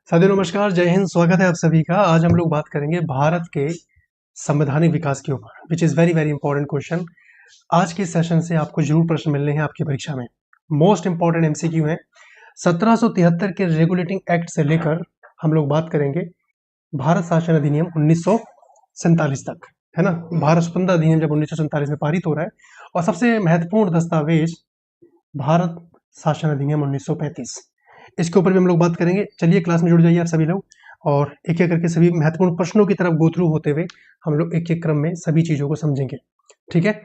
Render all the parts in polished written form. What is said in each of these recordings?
साथियों नमस्कार, जय हिंद। स्वागत है आप सभी का। आज हम लोग बात करेंगे भारत के संवैधानिक विकास के ऊपर, which is very very important question. आज के सेशन से आपको जरूर प्रश्न मिलने हैं आपकी परीक्षा में। मोस्ट इंपॉर्टेंट एमसीक्यू है। 1773 के रेगुलेटिंग एक्ट से लेकर हम लोग बात करेंगे भारत शासन अधिनियम 1947 तक, है ना। भारत स्वतंत्रता अधिनियम जब 1947 में पारित हो रहा है, और सबसे महत्वपूर्ण दस्तावेज भारत शासन अधिनियम 1935, इसके ऊपर भी हम लोग बात करेंगे। चलिए क्लास में जुड़ जाइए आप सभी लोग, और एक एक करके सभी महत्वपूर्ण प्रश्नों की तरफ गो थ्रू होते हुए हम लोग एक एक क्रम में सभी चीजों को समझेंगे, ठीक है।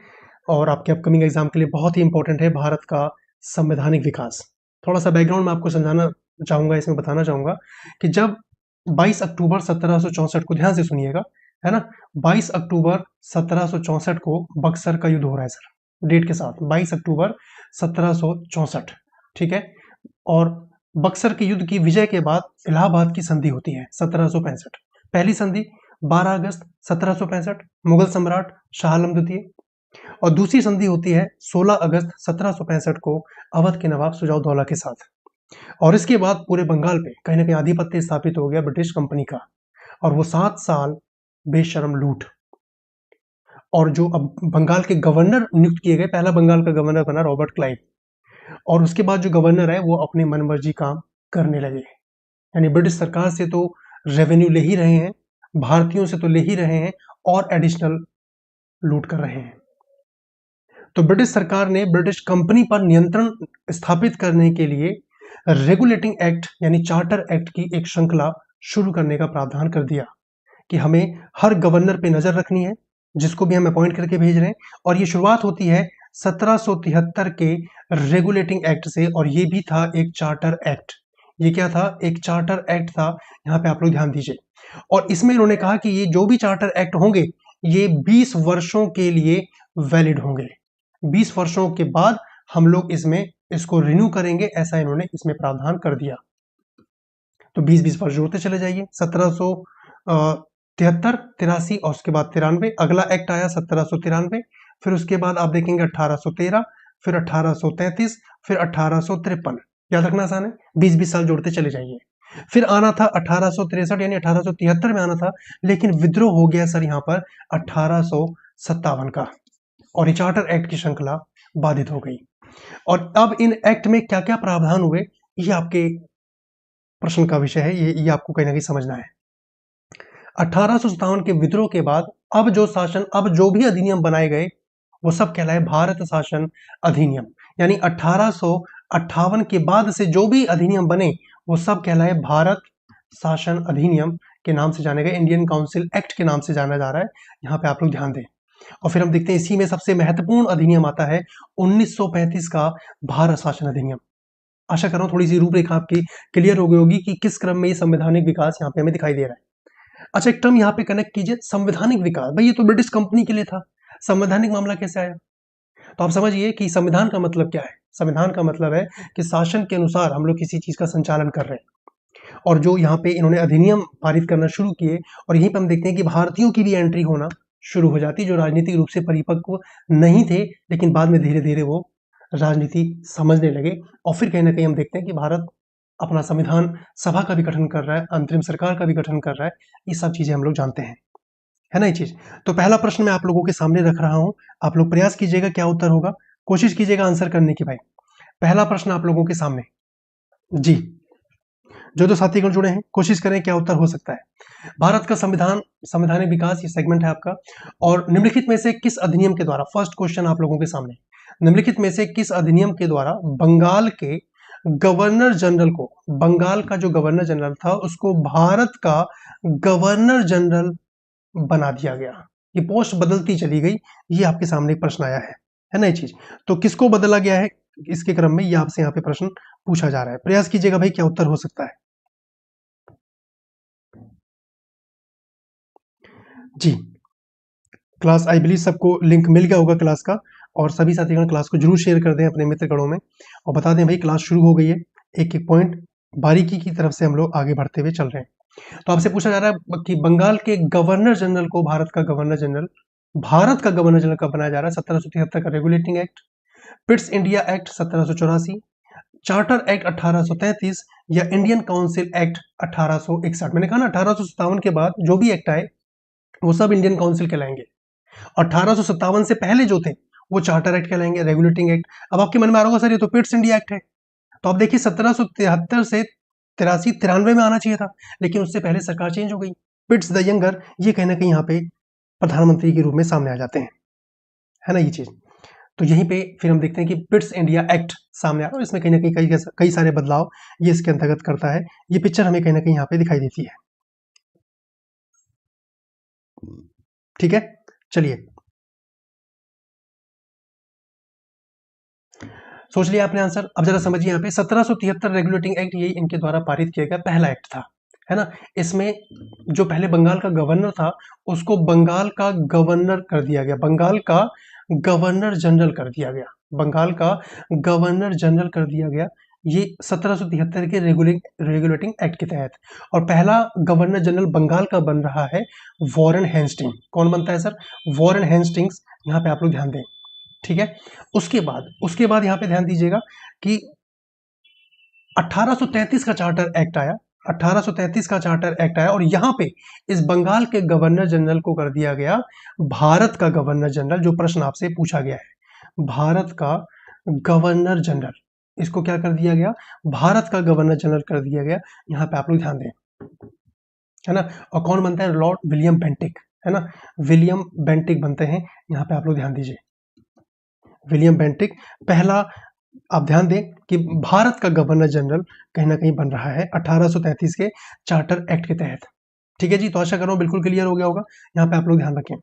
और आपके अपकमिंग एग्जाम के लिए बहुत ही इंपॉर्टेंट है भारत का संवैधानिक विकास। थोड़ा सा बैकग्राउंड में आपको समझाना चाहूंगा, इसमें बताना चाहूंगा कि जब 22 अक्टूबर 1764 को, ध्यान से सुनिएगा, है ना, 22 अक्टूबर 1764 को बक्सर का युद्ध हो रहा है सर, डेट के साथ 22 अक्टूबर 1764, ठीक है। और बक्सर के युद्ध की विजय के बाद इलाहाबाद की संधि होती है 1765। पहली संधि 12 अगस्त 1765, मुगल सम्राट शाह आलम द्वितीय, और दूसरी संधि होती है 16 अगस्त 1765 को अवध के नवाब सुजाउद्दौला के साथ। और इसके बाद पूरे बंगाल पे कहीं ना कहीं आधिपत्य स्थापित हो गया ब्रिटिश कंपनी का, और वो 7 साल बेशर्म लूट। और जो अब बंगाल के गवर्नर नियुक्त किए गए, पहला बंगाल का गवर्नर बना रॉबर्ट क्लाइव, और उसके बाद जो गवर्नर है वो अपने मनमर्जी काम करने लगे। यानी ब्रिटिश सरकार से तो रेवेन्यू ले ही रहे हैं, भारतीयों से तो ले ही रहे हैं, और एडिशनल लूट कर रहे हैं। तो ब्रिटिश सरकार ने ब्रिटिश कंपनी पर नियंत्रण स्थापित करने के लिए रेगुलेटिंग एक्ट यानी चार्टर एक्ट की एक श्रृंखला शुरू करने का प्रावधान कर दिया कि हमें हर गवर्नर पे नजर रखनी है, जिसको भी हम अपॉइंट करके भेज रहे हैं। और ये शुरुआत होती है 1773 के रेगुलेटिंग एक्ट से, और ये भी था एक चार्टर एक्ट। ये क्या था? एक चार्टर एक्ट था। यहाँ पे आप लोग ध्यान दीजिए। और इसमें इन्होंने कहा कि ये जो भी चार्टर एक्ट होंगे ये 20 वर्षों के लिए वैलिड होंगे। 20 वर्षों के बाद हम लोग इसमें इसको रिन्यू करेंगे, ऐसा इन्होंने इसमें प्रावधान कर दिया। तो 20-20 वर्ष जोड़ते चले जाइए। 1773, 83 और उसके बाद 93। अगला एक्ट आया 1793, फिर उसके बाद आप देखेंगे 1813, फिर 1833, फिर 1853। याद रखना आसान है, 20-20 साल जोड़ते चले जाइए। फिर आना था 1863 यानी 1873 में आना था, लेकिन विद्रोह हो गया सर यहाँ पर 1857 का, और ये चार्टर एक्ट की श्रृंखला बाधित हो गई। और अब इन एक्ट में क्या क्या प्रावधान हुए, ये आपके प्रश्न का विषय है। ये आपको कहीं ना कहीं समझना है। 1857 के विद्रोह के बाद अब जो भी अधिनियम बनाए गए वो सब कहलाए भारत शासन अधिनियम। यानी 1858 के बाद से जो भी अधिनियम बने वो सब कहलाए भारत शासन अधिनियम के नाम से जाने गए, इंडियन काउंसिल एक्ट के नाम से जाना जा रहा है। यहाँ पे आप लोग ध्यान दें। और फिर हम देखते हैं इसी में सबसे महत्वपूर्ण अधिनियम आता है 1935 का भारत शासन अधिनियम। आशा कर रहा हूँ थोड़ी सी रूपरेखा आपकी क्लियर हो गई होगी कि किस क्रम में ये संवैधानिक विकास यहाँ पे हमें दिखाई दे रहा है। अच्छा, एक टर्म यहाँ पे कनेक्ट कीजिए, संवैधानिक विकास। भाई ये तो ब्रिटिश कंपनी के लिए था, संवैधानिक मामला कैसे आया? तो आप समझिए कि संविधान का मतलब क्या है। संविधान का मतलब है कि शासन के अनुसार हम लोग किसी चीज का संचालन कर रहे हैं। और जो यहाँ पे इन्होंने अधिनियम पारित करना शुरू किए, और यहीं पर हम देखते हैं कि भारतीयों की भी एंट्री होना शुरू हो जाती, जो राजनीतिक रूप से परिपक्व नहीं थे, लेकिन बाद में धीरे धीरे वो राजनीति समझने लगे। और फिर कहीं ना कहीं हम देखते हैं कि भारत अपना संविधान सभा का भी गठन कर रहा है, अंतरिम सरकार का भी गठन कर रहा है। ये सब चीजें हम लोग जानते हैं, है ना ये चीज। तो पहला प्रश्न मैं आप लोगों के सामने रख रहा हूं, आप लोग प्रयास कीजिएगा क्या उत्तर होगा, कोशिश कीजिएगा आंसर करने की। भाई पहला प्रश्न आप लोगों के सामने जी, जो साथीगण जुड़े हैं कोशिश करें क्या उत्तर हो सकता है। भारत का संवैधानिक विकास, ये सेगमेंट है आपका। और निम्नलिखित में से किस अधिनियम के द्वारा, फर्स्ट क्वेश्चन आप लोगों के सामने, निम्नलिखित में से किस अधिनियम के द्वारा बंगाल के गवर्नर जनरल को, बंगाल का जो गवर्नर जनरल था उसको भारत का गवर्नर जनरल बना दिया गया? ये पोस्ट बदलती चली गई, ये आपके सामने एक प्रश्न आया है ना ये चीज। तो किसको बदला गया है इसके क्रम में, ये आपसे यहाँ पे प्रश्न पूछा जा रहा है। प्रयास कीजिएगा भाई क्या उत्तर हो सकता है। जी, क्लास आई बिलीव सबको लिंक मिल गया होगा क्लास का, और सभी साथीगण क्लास को जरूर शेयर कर दें अपने मित्रगणों में, और बता दें भाई क्लास शुरू हो गई है। एक एक पॉइंट बारीकी की तरफ से हम लोग आगे बढ़ते हुए चल रहे हैं। तो आपसे पूछा जा रहा है कि बंगाल के गवर्नर जनरल को भारत का गवर्नर जनरल कब बनाया जा रहा है? 1773 का regulating act, Pitt's India act 1784, charter act 1833 या इंडियन काउंसिल एक्ट 1861। मैंने कहा ना 1857 के बाद जो भी एक्ट आए वो सब इंडियन काउंसिल कहलाएंगे। 1857 से पहले जो थे वो चार्टर एक्ट कहलाएंगे, रेगुलेटिंग एक्ट। अब आपके मन में आ रहा होगा सर ये तो पिट्स इंडिया एक्ट है। तो आप देखिए 1773 से 93 में आना चाहिए था, लेकिन उससे पहले सरकार चेंज हो गई। पिट्स द यंगर ये कहीं ना कहीं यहाँ पे प्रधानमंत्री के रूप में सामने आ जाते हैं, है ना ये चीज। तो यहीं पे फिर हम देखते हैं कि पिट्स इंडिया एक्ट सामने आ रहा है, इसमें कहीं ना कहीं कई सारे बदलाव ये इसके अंतर्गत करता है। ये पिक्चर हमें कहीं ना कहीं यहाँ पे दिखाई देती है। ठीक है, चलिए सोच लिया आपने आंसर। अब जरा समझिए यहाँ पे 1773 रेगुलेटिंग एक्ट ये इनके द्वारा पारित किया गया पहला एक्ट था, है ना। इसमें जो पहले बंगाल का गवर्नर था उसको बंगाल का गवर्नर कर दिया गया, बंगाल का गवर्नर जनरल कर दिया गया, बंगाल का गवर्नर जनरल कर दिया गया, ये 1773 के रेगुलेटिंग एक्ट के तहत। और पहला गवर्नर जनरल बंगाल का बन रहा है वॉरेन हेस्टिंग। कौन बनता है सर? Warren Hastings. यहाँ पे आप लोग ध्यान दें, ठीक है। उसके बाद यहाँ पे ध्यान दीजिएगा कि 1833 का चार्टर एक्ट आया, 1833 का चार्टर एक्ट आया और यहाँ पे इस बंगाल के गवर्नर जनरल को कर दिया गया भारत का गवर्नर जनरल। जो प्रश्न आपसे पूछा गया है, भारत का गवर्नर जनरल, इसको क्या कर दिया गया? भारत का गवर्नर जनरल कर दिया गया। यहाँ पे आप लोग ध्यान दें, है ना। और कौन बनता है? लॉर्ड विलियम बेंटिक, है ना, विलियम बेंटिक बनते हैं। यहाँ पे आप लोग ध्यान दीजिए, विलियम बेंटिक पहला। आप ध्यान दें कि भारत का गवर्नर जनरल कहीं ना कहीं बन रहा है 1833 के चार्टर एक्ट के तहत। ठीक है जी, तो आशा कर रहा हूं बिल्कुल क्लियर हो गया होगा। यहाँ पे आप लोग ध्यान रखें।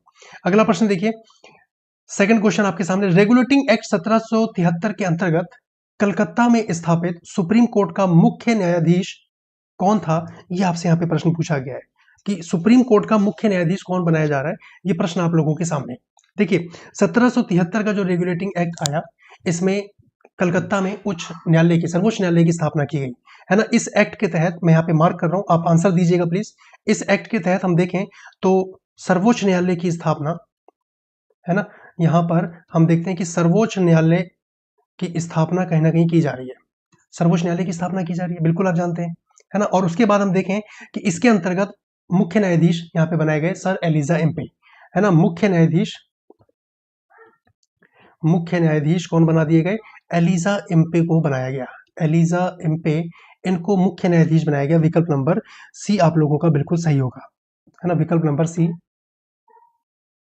अगला प्रश्न देखिए, सेकंड क्वेश्चन आपके सामने। रेगुलेटिंग एक्ट 1773 के अंतर्गत कलकत्ता में स्थापित सुप्रीम कोर्ट का मुख्य न्यायाधीश कौन था? यह आपसे यहाँ पे प्रश्न पूछा गया है कि सुप्रीम कोर्ट का मुख्य न्यायाधीश कौन बनाया जा रहा है। ये प्रश्न आप लोगों के सामने। देखिए 1773 का जो रेगुलेटिंग एक्ट आया, इसमें कलकत्ता में उच्च न्यायालय की, सर्वोच्च न्यायालय की स्थापना की गई, है ना। इस एक्ट के तहत, मैं यहाँ पे मार्क कर रहा हूं, आप आंसर दीजिएगा प्लीज। इस एक्ट के तहत हम देखें तो सर्वोच्च न्यायालय की स्थापना, है ना, यहाँ पर हम देखते हैं कि सर्वोच्च न्यायालय की स्थापना कहीं ना कहीं की जा रही है, सर्वोच्च न्यायालय की स्थापना की जा रही है, बिल्कुल आप जानते हैं, है ना। और उसके बाद हम देखें कि इसके अंतर्गत मुख्य न्यायाधीश यहाँ पे बनाए गए सर एलिजा एम्पे, है ना। मुख्य न्यायाधीश कौन बना दिए गए? एलिजा एम्पे को बनाया गया, एलिजा एम्पे, इनको मुख्य न्यायाधीश बनाया गया। विकल्प नंबर सी आप लोगों का बिल्कुल सही होगा, है ना, विकल्प नंबर सी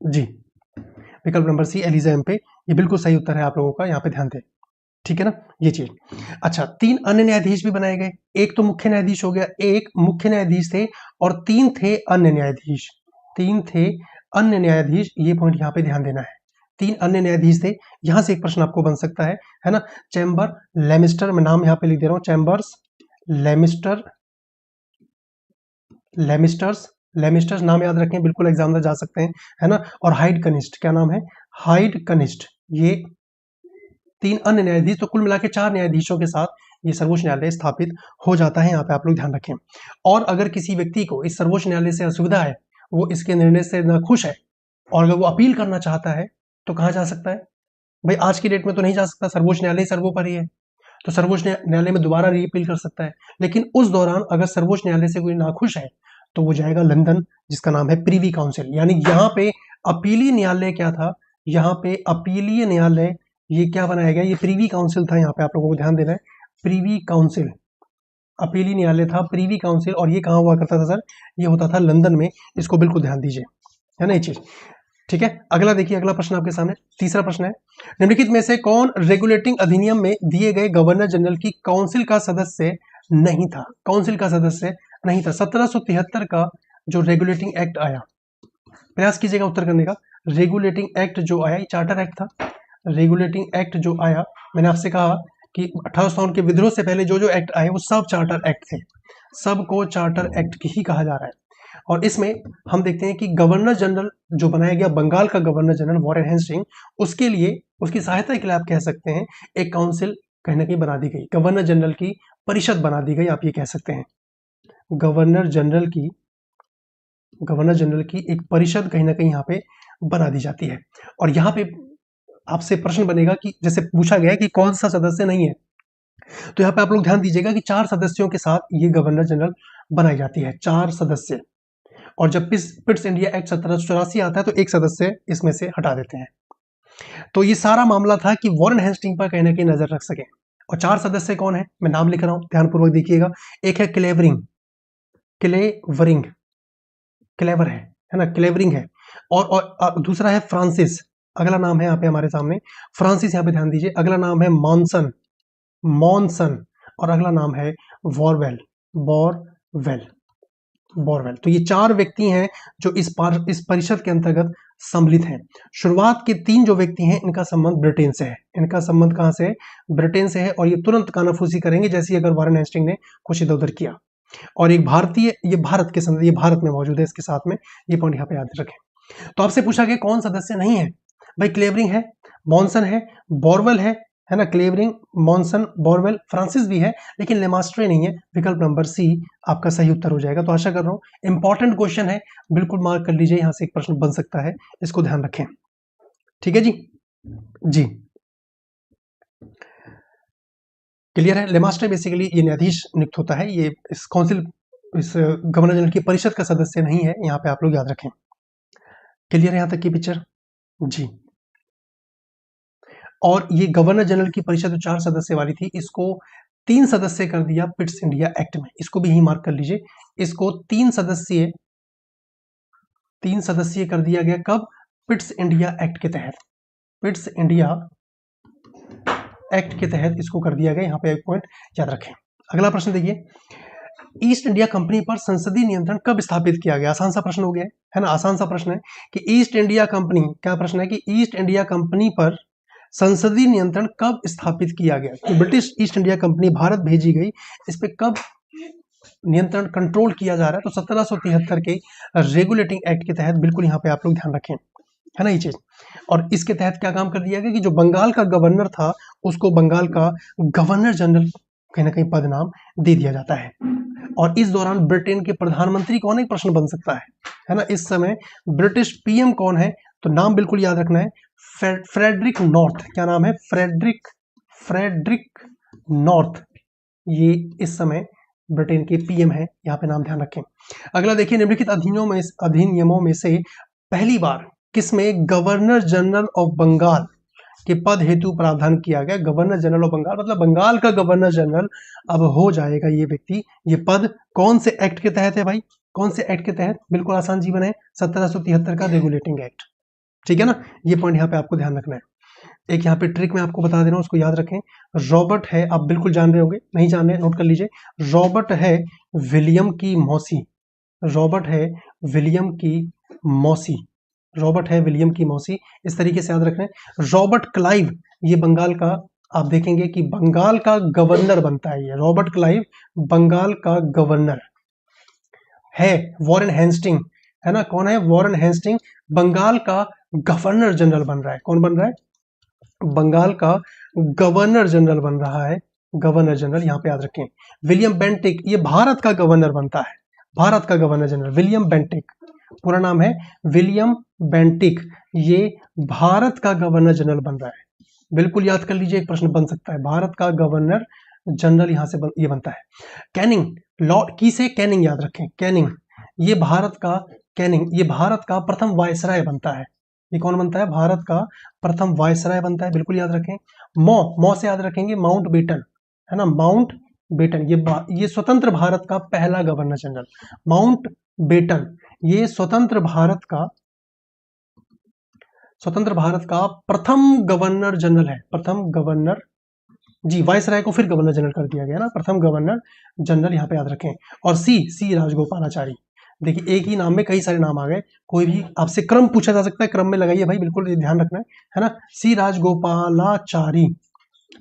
जी, विकल्प नंबर सी एलिजा एम्पे, ये बिल्कुल सही उत्तर है आप लोगों का, यहाँ पे ध्यान दें, ठीक है ना ये चीज। अच्छा, 3 अन्य न्यायाधीश भी बनाए गए। एक तो मुख्य न्यायाधीश हो गया, एक मुख्य न्यायाधीश थे और 3 थे अन्य न्यायाधीश, 3 थे अन्य न्यायाधीश। ये पॉइंट यहाँ पे ध्यान देना है, 3 अन्य न्यायाधीश थे। यहां से एक प्रश्न आपको बन सकता है ना। चैम्बर लेमिस्टर, मैं नाम यहाँ पे लिख दे रहा हूँ, चैम्बर्स लेमिस्टर्स नाम याद रखें, बिल्कुल एग्जाम में जा सकते हैं, है ना। और हाइड कनिस्ट, क्या नाम है? हाइड कनिस्ट। ये 3 अन्य न्यायाधीश, तो कुल मिला के 4 न्यायाधीशों के साथ ये सर्वोच्च न्यायालय स्थापित हो जाता है। यहाँ पे आप लोग ध्यान रखें। और अगर किसी व्यक्ति को इस सर्वोच्च न्यायालय से असुविधा है, वो इसके निर्णय से नाखुश है और अगर वो अपील करना चाहता है तो कहाँ जा सकता है? भाई आज की डेट में तो नहीं जा सकता, सर्वोच्च न्यायालय सर्वोपरि है, तो सर्वोच्च न्यायालय में दोबारा रीअपील कर सकता है। लेकिन उस दौरान अगर सर्वोच्च न्यायालय से कोई नाखुश है तो वो जाएगा लंदन, जिसका नाम है प्रीवी काउंसिल। यानी यहाँ पे अपीलीय न्यायालय क्या था? यहाँ पे अपीलीय न्यायालय ये क्या बनाया गया? ये प्रीवी काउंसिल था। यहाँ पे आप लोगों को ध्यान देना है, प्रीवी काउंसिल, अपीलीय न्यायालय था प्रीवी काउंसिल। और ये कहाँ हुआ करता था सर? ये होता था लंदन में। इसको बिल्कुल ध्यान दीजिए, है ना ये चीज, ठीक है। अगला देखिए, अगला प्रश्न आपके सामने, तीसरा प्रश्न है, निम्नलिखित में से कौन रेगुलेटिंग अधिनियम में दिए गए गवर्नर जनरल की काउंसिल का सदस्य नहीं था? काउंसिल का सदस्य नहीं था। 1773 का जो रेगुलेटिंग एक्ट आया, प्रयास कीजिएगा उत्तर करने का। रेगुलेटिंग एक्ट जो आया, चार्टर एक्ट था। रेगुलेटिंग एक्ट जो आया, मैंने आपसे कहा कि 1857 के विद्रोह से पहले जो जो एक्ट आए वो सब चार्टर एक्ट थे, सबको चार्टर एक्ट ही कहा जा रहा है। और इसमें हम देखते हैं कि गवर्नर जनरल जो बनाया गया, बंगाल का गवर्नर जनरल वॉरेन हेस्टिंग, उसके लिए, उसकी सहायता के लिए आप कह सकते हैं एक काउंसिल कहीं ना कहीं बना दी गई, गवर्नर जनरल की परिषद बना दी गई, आप ये कह सकते हैं। गवर्नर जनरल की एक परिषद कहीं ना कहीं यहाँ पे बना दी जाती है। और यहाँ पे आपसे प्रश्न बनेगा कि जैसे पूछा गया है कि कौन सा सदस्य नहीं है, तो यहाँ पे आप लोग ध्यान दीजिएगा कि 4 सदस्यों के साथ ये गवर्नर जनरल बनाई जाती है, 4 सदस्य। और जब पिट्स इंडिया एक्ट 1784 आता है तो एक सदस्य इसमें से हटा देते हैं। तो ये सारा मामला था कि वॉरेन हेस्टिंग पर कहीं ना कहीं नजर रख सके। और 4 सदस्य कौन है, मैं नाम लिख रहा हूं, ध्यानपूर्वक देखिएगा। एक है क्लेवर है ना, क्लेवरिंग है। और दूसरा है फ्रांसिस, अगला नाम है यहाँ पे हमारे सामने फ्रांसिस, यहाँ पे ध्यान दीजिए। अगला नाम है मॉनसन और अगला नाम है बोरवेल। तो ये 4 व्यक्ति हैं जो इस परिषद के अंतर्गत सम्मिलित हैं। शुरुआत के 3 जो व्यक्ति हैं इनका संबंध ब्रिटेन से है। इनका संबंध कहां से है, ब्रिटेन से है। और ये तुरंत कानाफूसी करेंगे जैसे अगर वॉरेन हेस्टिंग ने कुछ इधर उधर किया। और एक भारतीय, ये भारत के संबंध, ये भारत में मौजूद है, इसके साथ में ये पॉइंट यहाँ पे याद रखें। तो आपसे पूछा गया कौन सदस्य नहीं है, भाई क्लेवरिंग है, मॉनसन है, बोरवेल है ना, क्लेवरिंग, मॉनसन, बोरवेल, फ्रांसिस भी है, लेकिन लेमास्ट्रे नहीं है। विकल्प नंबर सी आपका सही उत्तर हो जाएगा। तो आशा कर रहा हूं इंपॉर्टेंट क्वेश्चन है, बिल्कुल मार्क कर लीजिए, यहां से एक प्रश्न बन सकता है, इसको ध्यान रखें। ठीक है जी क्लियर है। लेमास्ट्रे बेसिकली ये न्यायाधीश नियुक्त होता है, ये इस गवर्नर जनरल की परिषद का सदस्य नहीं है, यहाँ पे आप लोग याद रखें। क्लियर है यहाँ तक की पिक्चर जी। और ये गवर्नर जनरल की परिषद जो 4 सदस्य वाली थी, इसको 3 सदस्य कर दिया पिट्स इंडिया एक्ट में। इसको भी यही मार्क कर लीजिए, इसको 3 सदस्यीय कर दिया गया कब, पिट्स इंडिया एक्ट के तहत। पिट्स इंडिया एक्ट के तहत इसको कर दिया गया। यहाँ पे एक पॉइंट याद रखें। अगला प्रश्न देखिए, ईस्ट इंडिया कंपनी पर संसदीय नियंत्रण कब स्थापित किया गया। आसान सा प्रश्न हो गया है ना, आसान सा प्रश्न है कि ईस्ट इंडिया कंपनी, क्या प्रश्न है कि ईस्ट इंडिया कंपनी पर संसदीय नियंत्रण कब स्थापित किया गया। कि British east India company Bharat भेजी गई, इस पे कब नियंत्रण कंट्रोल किया जा रहा है। तो 1773 के रेगुलेटिंग एक्ट के तहत, बिल्कुल यहाँ पे आप लोग ध्यान रखें, है ना ये चीज। और इसके तहत क्या काम कर दिया गया कि जो बंगाल का गवर्नर था उसको बंगाल का गवर्नर जनरल कहीं ना कहीं पद नाम दे दिया जाता है। और इस दौरान ब्रिटेन के प्रधानमंत्री कौन, एक प्रश्न बन सकता है ना। इस समय ब्रिटिश पीएम कौन है, तो नाम बिल्कुल याद रखना है, फ्रेडरिक नॉर्थ। क्या नाम है, फ्रेडरिक नॉर्थ, ये इस समय ब्रिटेन के पीएम है, यहाँ पे नाम ध्यान रखें। अगला देखिए, निम्नलिखित अधिनियमों में से पहली बार किसमें गवर्नर जनरल ऑफ बंगाल के पद हेतु प्रावधान किया गया। गवर्नर जनरल ऑफ बंगाल मतलब बंगाल का गवर्नर जनरल अब हो जाएगा ये व्यक्ति। ये पद कौन से एक्ट के तहत है भाई, कौन से एक्ट के तहत, बिल्कुल आसान जीवन है, 1773 का रेगुलेटिंग एक्ट। ठीक है ना, ये पॉइंट यहाँ पे आपको ध्यान रखना है। एक यहाँ पे ट्रिक मैं आपको बता दे रहा हूँ, उसको याद रखें। रॉबर्ट है, आप बिल्कुल जान रहे होंगे, नहीं जान रहे नोट कर लीजिए। रॉबर्ट है विलियम की मौसी, रॉबर्ट है विलियम की मौसी, रॉबर्ट है विलियम की मौसी, इस तरीके से याद रखना है। रॉबर्ट क्लाइव, ये बंगाल का, आप देखेंगे कि बंगाल का गवर्नर बनता है ये, रॉबर्ट क्लाइव बंगाल का गवर्नर है। वॉरेन हेस्टिंग है ना, कौन है, वॉरेन हेस्टिंग बंगाल का गवर्नर जनरल बन रहा है। कौन बन रहा है, बंगाल का गवर्नर जनरल बन रहा है, गवर्नर जनरल, यहां पे याद रखें। विलियम बेंटिक, ये भारत का गवर्नर बनता है, भारत का गवर्नर जनरल विलियम बेंटिक, पूरा नाम है विलियम बेंटिक, ये भारत का गवर्नर जनरल बन रहा है। बिल्कुल याद कर लीजिए, एक प्रश्न बन सकता है, भारत का गवर्नर जनरल यहां से ये बनता है। कैनिंग, लॉर्ड की से कैनिंग याद रखें, कैनिंग, ये भारत का, कैनिंग ये भारत का प्रथम वायसराय बनता है। ये कौन बनता है, भारत का प्रथम वायसराय बनता है, बिल्कुल याद रखें। मौ से याद रखेंगे माउंट बेटन, है ना, माउंट बेटन, ये स्वतंत्र भारत का पहला गवर्नर जनरल, माउंट बेटन, ये स्वतंत्र भारत का प्रथम गवर्नर जनरल है, प्रथम गवर्नर जी, वायसराय को फिर गवर्नर जनरल कर दिया गया ना, प्रथम गवर्नर जनरल यहाँ पे याद रखें। और सी राजगोपालाचारी, देखिए एक ही नाम में कई सारे नाम आ गए, कोई भी आपसे क्रम पूछा जा सकता है, क्रम में लगाइए भाई, बिल्कुल ध्यान रखना है ना। सी राजगोपालाचारी,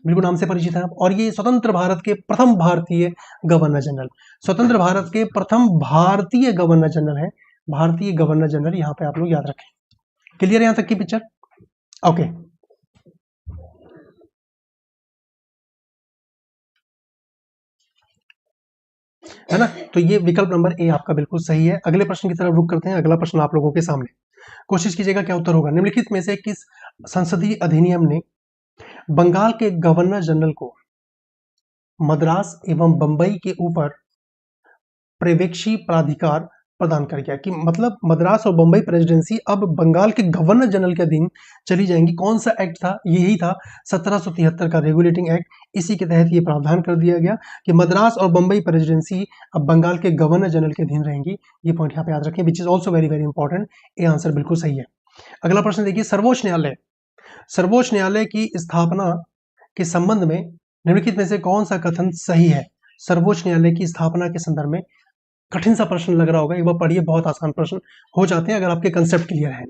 बिल्कुल नाम से परिचित है आप। और ये स्वतंत्र भारत के प्रथम भारतीय गवर्नर जनरल, स्वतंत्र भारत के प्रथम भारतीय गवर्नर जनरल है, भारतीय गवर्नर जनरल, यहाँ पे आप लोग याद रखें। क्लियर है यहाँ तक की पिक्चर, ओके। है ना। तो ये विकल्प नंबर ए आपका बिल्कुल सही है। अगले प्रश्न की तरफ रुख करते हैं। अगला प्रश्न आप लोगों के सामने, कोशिश कीजिएगा क्या उत्तर होगा। निम्नलिखित में से किस संसदीय अधिनियम ने बंगाल के गवर्नर जनरल को मद्रास एवं बंबई के ऊपर पर्यवेक्षी प्राधिकार प्रदान कर गया, कि मतलब मद्रास और बंबई प्रेसिडेंसी अब बंगाल के गवर्नर जनरल के अधीन चली जाएंगी। कौन सा एक्ट था? यही था 1773 का रेगुलेटिंग एक्ट। इसी के तहत ये प्रावधान कर दिया गया कि मद्रास और बंबई प्रेसिडेंसी अब बंगाल के गवर्नर जनरल के अधीन रहेंगी। ये पॉइंट यहाँ पे याद रखें, which is also very very important. ये आंसर बिल्कुल सही है। अगला प्रश्न देखिए, सर्वोच्च न्यायालय की स्थापना के संबंध में निम्नलिखित में से कौन सा कथन सही है? सर्वोच्च न्यायालय की स्थापना के संदर्भ में कठिन सा प्रश्न लग रहा होगा, एक बार पढ़िए, बहुत आसान प्रश्न हो जाते हैं अगर आपके कंसेप्ट क्लियर है।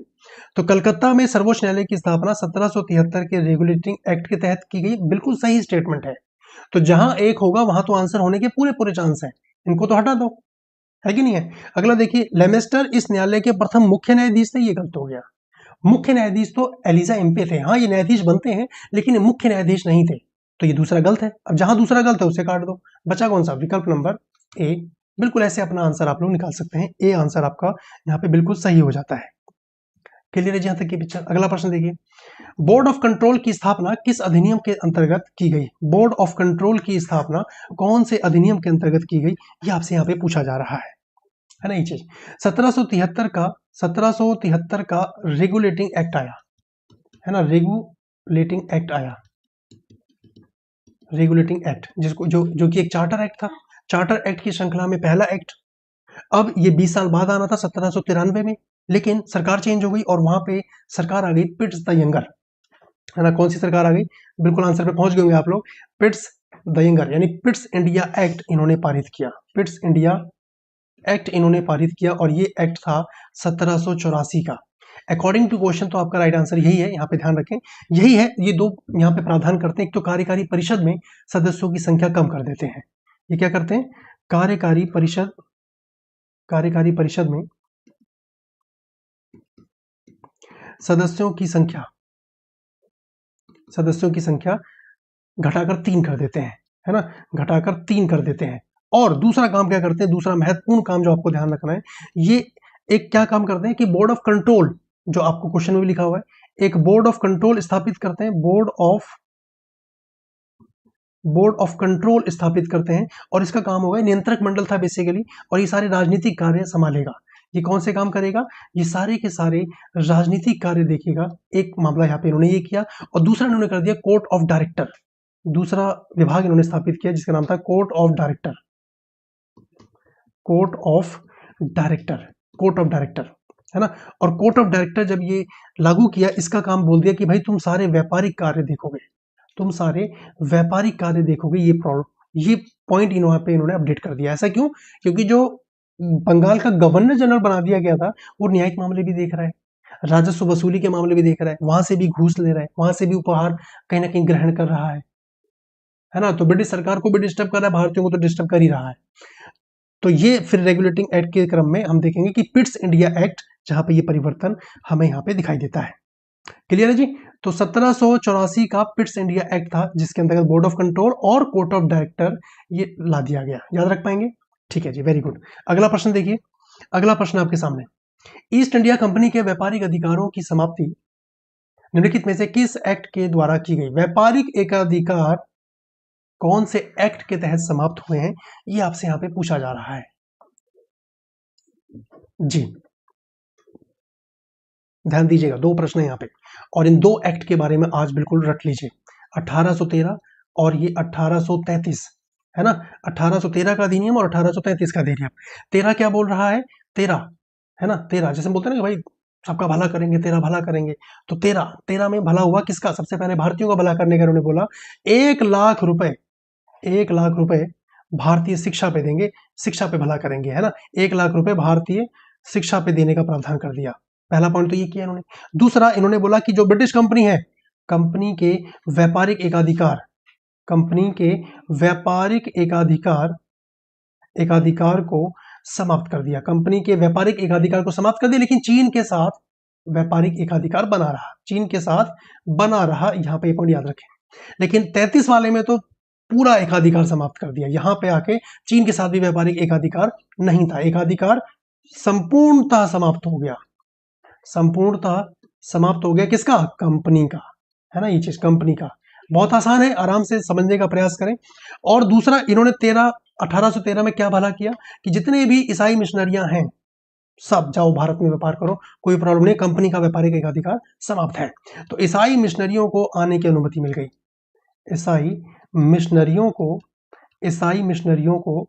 तो कलकत्ता में सर्वोच्च न्यायालय की स्थापना 1773 के रेगुलेटिंग एक्ट के तहत की गई, बिल्कुल सही स्टेटमेंट है। तो जहां एक होगा वहां तो आंसर होने के पूरे पूरे चांस है, इनको तो हटा दो, है कि नहीं है। अगला देखिए, लेमेस्टर इस न्यायालय के प्रथम मुख्य न्यायाधीश थे। ये गलत हो गया। मुख्य न्यायाधीश तो एलिजा एम्पे थे। हाँ, ये न्यायाधीश बनते हैं लेकिन ये मुख्य न्यायाधीश नहीं थे, तो ये दूसरा गलत है। अब जहां दूसरा गलत है उसे काट दो, बचा कौन सा? विकल्प नंबर ए। बिल्कुल ऐसे अपना आंसर आप लोग निकाल सकते हैं। ए आंसर आपका यहाँ पे बिल्कुल सही हो जाता है। क्लियर है जहां तक की पिक्चर। अगला प्रश्न देखिए, बोर्ड ऑफ कंट्रोल की स्थापना किस अधिनियम के अंतर्गत की गई? बोर्ड ऑफ कंट्रोल की स्थापना कौन से अधिनियम के अंतर्गत की गई, ये आपसे यहाँ पे पूछा जा रहा है ना ये चीज। 1773 का रेगुलेटिंग एक्ट आया, है ना, रेगुलेटिंग एक्ट आया, रेगुलेटिंग एक्ट जिसको जो कि एक चार्टर एक्ट था। चार्टर एक्ट की श्रृंखला में पहला एक्ट। अब ये 20 साल बाद आना था 1793 में, लेकिन सरकार चेंज हो गई और वहां पे सरकार आ गई पिट्स द यंगर, है ना। कौन सी सरकार आ गई? बिल्कुल आंसर पे पहुंच गए होंगे आप लोग। पिट्स द यंगर यानी पिट्स इंडिया एक्ट इन्होंने पारित किया। पिट्स इंडिया एक्ट इन्होंने पारित किया और ये एक्ट था 1784 का। अकॉर्डिंग टू क्वेश्चन तो आपका राइट आंसर यही है, यहाँ पे ध्यान रखें, यही है। ये दो यहाँ पे प्रावधान करते हैं। एक तो कार्यकारी परिषद में सदस्यों की संख्या कम कर देते हैं। ये क्या करते हैं? कार्यकारी परिषद में सदस्यों की संख्या घटाकर 3 कर देते हैं, है ना, घटाकर 3 कर देते हैं। और दूसरा काम क्या करते हैं? दूसरा महत्वपूर्ण काम जो आपको ध्यान रखना है, ये एक क्या काम करते हैं कि बोर्ड ऑफ कंट्रोल, जो आपको क्वेश्चन में भी लिखा हुआ है, एक बोर्ड ऑफ कंट्रोल स्थापित करते हैं। बोर्ड ऑफ कंट्रोल स्थापित करते हैं और इसका काम होगा, नियंत्रक मंडल था बेसिकली, और ये सारे राजनीतिक कार्य संभालेगा। ये कौन से काम करेगा? ये सारे के सारे राजनीतिक कार्य देखेगा। एक मामला यहाँ पे इन्होंने ये किया, और दूसरा इन्होंने कर दिया कोर्ट ऑफ डायरेक्टर। दूसरा विभाग इन्होंने स्थापित किया जिसका नाम था court of director. Court of director, है ना। और कोर्ट ऑफ डायरेक्टर जब ये लागू किया, इसका काम बोल दिया कि भाई तुम सारे व्यापारिक कार्य देखोगे, ये पॉइंट इन्होंने अपडेट कर दिया। ऐसा क्यों? क्योंकि जो बंगाल का गवर्नर जनरल बना दिया गया था, वो न्यायिक मामले भी देख रहा है, राजस्व वसूली के मामले भी देख रहा है, वहां से भी घूस ले रहा है, वहां से भी उपहार कहीं ना कहीं ग्रहण कर रहा है ना। तो ब्रिटिश सरकार को भी डिस्टर्ब कर रहा है, भारतीयों को तो डिस्टर्ब कर ही रहा है। तो ये फिर रेगुलेटिंग एक्ट के क्रम में हम देखेंगे कि पिट्स इंडिया एक्ट, जहां पे ये परिवर्तन हमें यहाँ पे दिखाई देता है। क्लियर है जी। तो 1784 का पिट्स इंडिया एक्ट था जिसके अंतर्गत बोर्ड ऑफ कंट्रोल और कोर्ट ऑफ डायरेक्टर ये ला दिया गया। याद रख पाएंगे? ठीक है जी, वेरी गुड। अगला प्रश्न देखिए, अगला प्रश्न आपके सामने, ईस्ट इंडिया कंपनी के व्यापारिक अधिकारों की समाप्ति निम्नलिखित में से किस एक्ट के द्वारा की गई? व्यापारिक एकाधिकार कौन से एक्ट के तहत समाप्त हुए हैं, ये आपसे यहां पे पूछा जा रहा है जी। ध्यान दीजिएगा, दो प्रश्न है यहाँ पे, और इन दो एक्ट के बारे में आज बिल्कुल रट लीजिए। 1813 और ये 1833, है ना। 1813 का अधिनियम और 1833 का अधिनियम। 13 क्या बोल रहा है? 13, है ना, 13 जैसे बोलते हैं ना कि भाई सबका भला करेंगे, तेरा भला करेंगे। तो 13 में भला हुआ किसका? सबसे पहले भारतीयों का भला करने का उन्होंने बोला। 1,00,000 रुपए, 1,00,000 रुपए भारतीय शिक्षा पे देंगे, शिक्षा पे भला करेंगे, है ना। 1,00,000 रुपए भारतीय शिक्षा पे देने का प्रावधान कर दिया। पहला पॉइंट तो ये किया इन्होंने। दूसरा इन्होंने बोला कि जो ब्रिटिश कंपनी है, कंपनी के व्यापारिक एकाधिकार को समाप्त कर दिया। कंपनी के व्यापारिक एकाधिकार को समाप्त कर दिया, लेकिन चीन के साथ व्यापारिक एकाधिकार बना रहा, यहाँ पे पॉइंट याद रखें। लेकिन 33 वाले में तो पूरा एकाधिकार समाप्त कर दिया। यहां पे आके चीन के साथ भी व्यापारिक एकाधिकार नहीं था, एकाधिकार संपूर्णतः समाप्त हो गया, संपूर्णतः समाप्त हो गया। किसका? कंपनी का, है ना ये चीज, कंपनी का। बहुत आसान है, आराम से समझने का प्रयास करें। और दूसरा, इन्होंने 1813 में क्या भला किया कि जितने भी ईसाई मिशनरियां हैं सब जाओ भारत में व्यापार करो, कोई प्रॉब्लम नहीं, कंपनी का व्यापारिक एकाधिकार समाप्त है। तो ईसाई मिशनरियों को आने की अनुमति मिल गई, ईसाई मिशनरियों को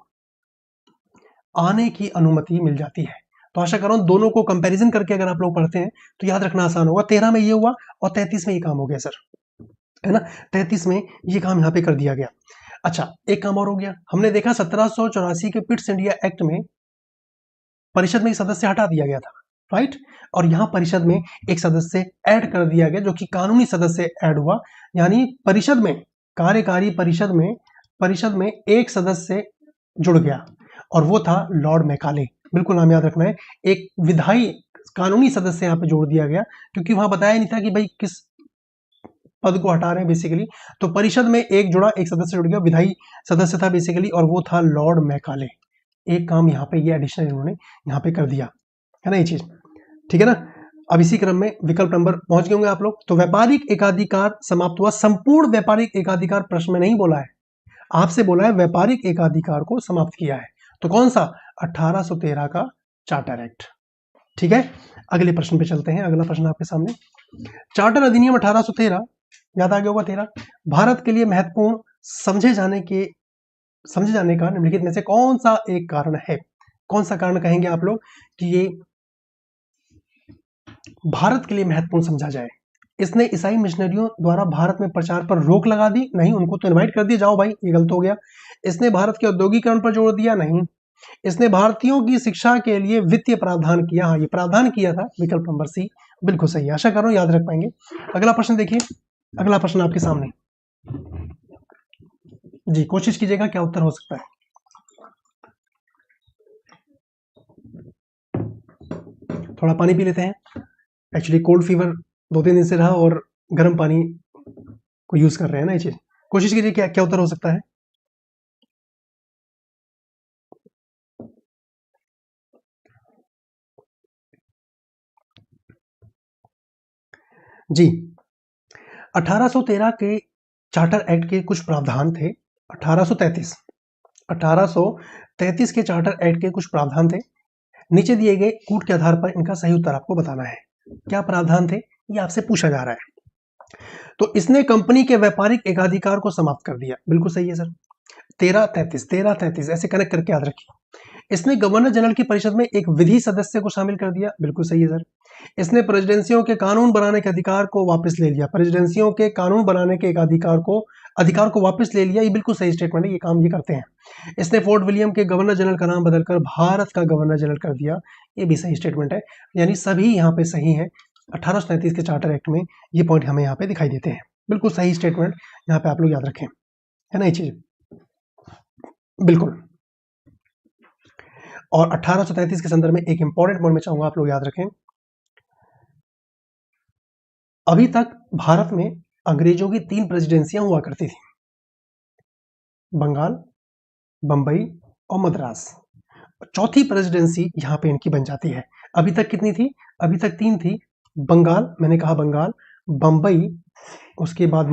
आने की अनुमति मिल जाती है। तो आशा कर रहा हूं दोनों को कंपैरिजन करके अगर आप लोग पढ़ते हैं तो याद रखना आसान होगा। 13 में ये हुआ और 33 में ये काम हो गया सर, है ना, 33 में ये काम यहाँ पे कर दिया गया। अच्छा, एक काम और हो गया, हमने देखा 1784 के पिट्स इंडिया एक्ट में परिषद में एक सदस्य हटा दिया गया था, राइट, और यहां परिषद में एक सदस्य ऐड कर दिया गया जो कि कानूनी सदस्य ऐड हुआ। यानी परिषद में, कार्यकारी परिषद में एक सदस्य जुड़ गया और वो था लॉर्ड मैकाले। बिल्कुल नाम याद रखना है, एक विधायी कानूनी सदस्य यहाँ पे जोड़ दिया गया, क्योंकि वहां बताया नहीं था कि भाई किस पद को हटा रहे हैं बेसिकली। तो परिषद में एक जुड़ा, एक सदस्य जुड़ गया, विधायी सदस्य था बेसिकली, और वो था लॉर्ड मैकाले। एक काम यहाँ पे ये एडिशन इन्होंने यहाँ पे कर दिया, है ना ये चीज, ठीक है ना। अब इसी क्रम में विकल्प नंबर पहुंच गए होंगे आप लोग। तो व्यापारिक एकाधिकार समाप्त हुआ, संपूर्ण व्यापारिक एकाधिकार प्रश्न में नहीं बोला है, आपसे बोला है व्यापारिक एकाधिकार को समाप्त किया है। तो कौन सा? 1813 का चार्टर एक्ट, ठीक है। अगले प्रश्न पे चलते हैं। अगला प्रश्न आपके सामने, चार्टर अधिनियम 1813, याद आ गया होगा 13, भारत के लिए महत्वपूर्ण समझे जाने का निम्नलिखित में से कौन सा एक कारण है? कौन सा कारण कहेंगे आप लोग कि ये भारत के लिए महत्वपूर्ण समझा जाए? इसने ईसाई मिशनरियों द्वारा भारत में प्रचार पर रोक लगा दी? नहीं, उनको तो इनवाइट कर दिया, जाओ भाई, ये गलत हो गया। इसने भारत के औद्योगिकरण पर जोर दिया? नहीं। इसने भारतीयों की शिक्षा के लिए वित्तीय प्रावधान किया? हाँ, ये प्रावधान किया था, विकल्प नंबर सी बिल्कुल सही है। आशा कर रहा हूं याद रख पाएंगे। अगला प्रश्न देखिए, अगला प्रश्न आपके सामने जी, कोशिश कीजिएगा क्या उत्तर हो सकता है। थोड़ा पानी पी लेते हैं, एक्चुअली कोल्ड फीवर 2-3 दिन से रहा और गर्म पानी को यूज कर रहे हैं ना ये चीज। कोशिश कीजिए क्या क्या उत्तर हो सकता है। जी, 1813 के चार्टर एक्ट के कुछ प्रावधान थे। 1833 के चार्टर एक्ट के कुछ प्रावधान थे। नीचे दिए गए कूट के आधार पर इनका सही उत्तर आपको बताना है। क्या प्रावधान थे ये आपसे पूछा जा रहा है। तो इसने कंपनी के व्यापारिक एकाधिकार को समाप्त कर दिया, बिल्कुल सही है सर। 1333 ऐसे कनेक्ट करके याद रखिए। इसने गवर्नर जनरल की परिषद में एक विधि सदस्य को शामिल कर दिया, बिल्कुल सही है सर। इसने प्रेसिडेंसियों के कानून बनाने के अधिकार को वापस ले लिया, प्रेसिडेंसियों के कानून बनाने के एक अधिकार को वापस ले लिया, ये बिल्कुल सही स्टेटमेंट है, ये काम ये करते हैं। इसने फोर्ट विलियम के गवर्नर जनरल का नाम बदलकर भारत का गवर्नर जनरल कर दिया, ये भी सही स्टेटमेंट है। यानी सभी यहाँ पे सही है। 1833 के चार्टर एक्ट में ये पॉइंट हमें यहाँ पे दिखाई देते हैं, बिल्कुल सही स्टेटमेंट यहाँ पे आप लोग याद रखें, है ना ये चीज, बिल्कुल। और 1833 के संदर्भ में एक इंपॉर्टेंट पॉइंट में चाहूंगा आप लोग याद रखें, अभी तक भारत में अंग्रेजों की 3 प्रेसिडेंसियां हुआ करती थी, बंगाल, बंबई और मद्रास। चौथी प्रेसिडेंसी यहां पे इनकी बन जाती है। अभी तक कितनी थी? अभी तक 3 थी, बंगाल, मैंने कहा बंगाल, बंबई, उसके बाद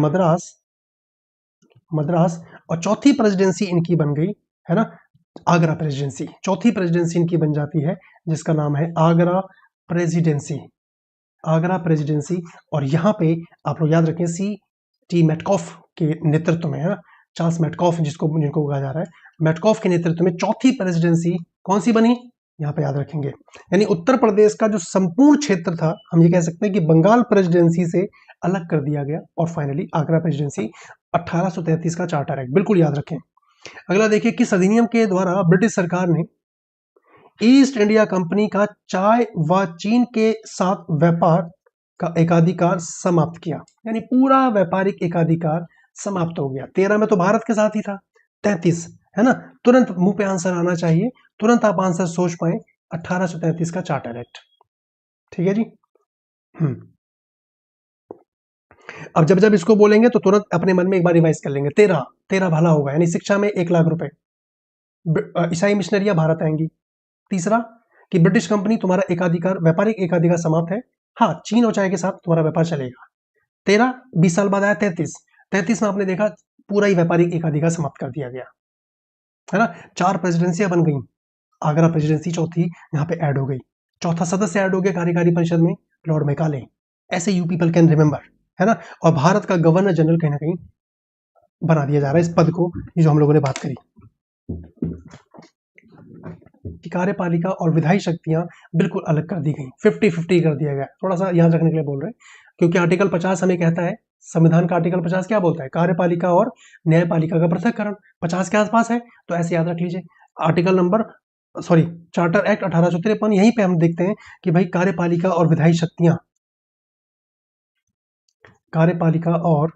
मद्रास, और चौथी प्रेसिडेंसी इनकी बन गई, है ना, आगरा प्रेसिडेंसी। चौथी प्रेसिडेंसी इनकी बन जाती है जिसका नाम है आगरा प्रेसिडेंसी, आगरा प्रेसिडेंसी। और यहाँ पे आप लोग याद रखें C.T. मेटकॉफ के नेतृत्व में, है ना, चार्ल्स मेटकॉफ जिनको कहा जा रहा है, मेटकॉफ के नेतृत्व में चौथी प्रेसिडेंसी कौन सी बनी, यहाँ पे याद रखेंगे। यानी उत्तर प्रदेश का जो संपूर्ण क्षेत्र था, हम ये कह सकते हैं कि बंगाल प्रेसिडेंसी से अलग कर दिया गया, और फाइनली आगरा प्रेसिडेंसी। 1833 का चार्टर एक्ट, बिल्कुल याद रखें। अगला देखिए, किस अधिनियम के द्वारा ब्रिटिश सरकार ने ईस्ट इंडिया कंपनी का चाय व चीन के साथ व्यापार का एकाधिकार समाप्त किया? यानी पूरा व्यापारिक एकाधिकार समाप्त हो गया। 13 में तो भारत के साथ ही था, 33, है ना, तुरंत मुंह पे आंसर आना चाहिए, तुरंत आप आंसर सोच पाए। 1833 का चार्टर एक्ट, ठीक है जी। अब जब जब इसको बोलेंगे तो तुरंत अपने मन में एक बार रिवाइज कर लेंगे। तेरह, तेरह भला होगा, यानी शिक्षा में 1 लाख रुपए। ईसाई मिशनरियां भारत आएंगी। तीसरा कि ब्रिटिश कंपनी तुम्हारा एकाधिकार, व्यापारिक एकाधिकार समाप्त है। हाँ, चीन और चाय के साथ तुम्हारा व्यापार चलेगा। 13, 20 साल बाद आया 33। 33 में आपने देखा पूरा ही व्यापारिक एकाधिकार समाप्त कर दिया गया, है ना। 4 प्रेसिडेंसियां बन गई। आगरा प्रेसिडेंसी चौथी यहाँ पे ऐड हो गई। चौथा सदस्य ऐड हो गया कार्यकारी परिषद में, लॉर्ड मैकाले। ऐसे यू पीपल कैन रिमेंबर, है ना। और भारत का गवर्नर जनरल कहीं ना कहीं बना दिया जा रहा है इस पद को, ये जो हम लोगों ने बात करी। कार्यपालिका और विधायी शक्तियां बिल्कुल अलग कर दी गई, 50-50 कर दिया गया। थोड़ा सा याद रखने के लिए बोल रहे हैं, क्योंकि आर्टिकल 50 हमें कहता है, संविधान का आर्टिकल 50 क्या बोलता है, कार्यपालिका और न्यायपालिका का पृथक्करण 50 के आसपास है, तो ऐसे याद रख लीजिए। आर्टिकल नंबर चार्टर एक्ट 1853, यहीं पे हम देखते हैं कि भाई कार्यपालिका और विधायी शक्तियां, कार्यपालिका और,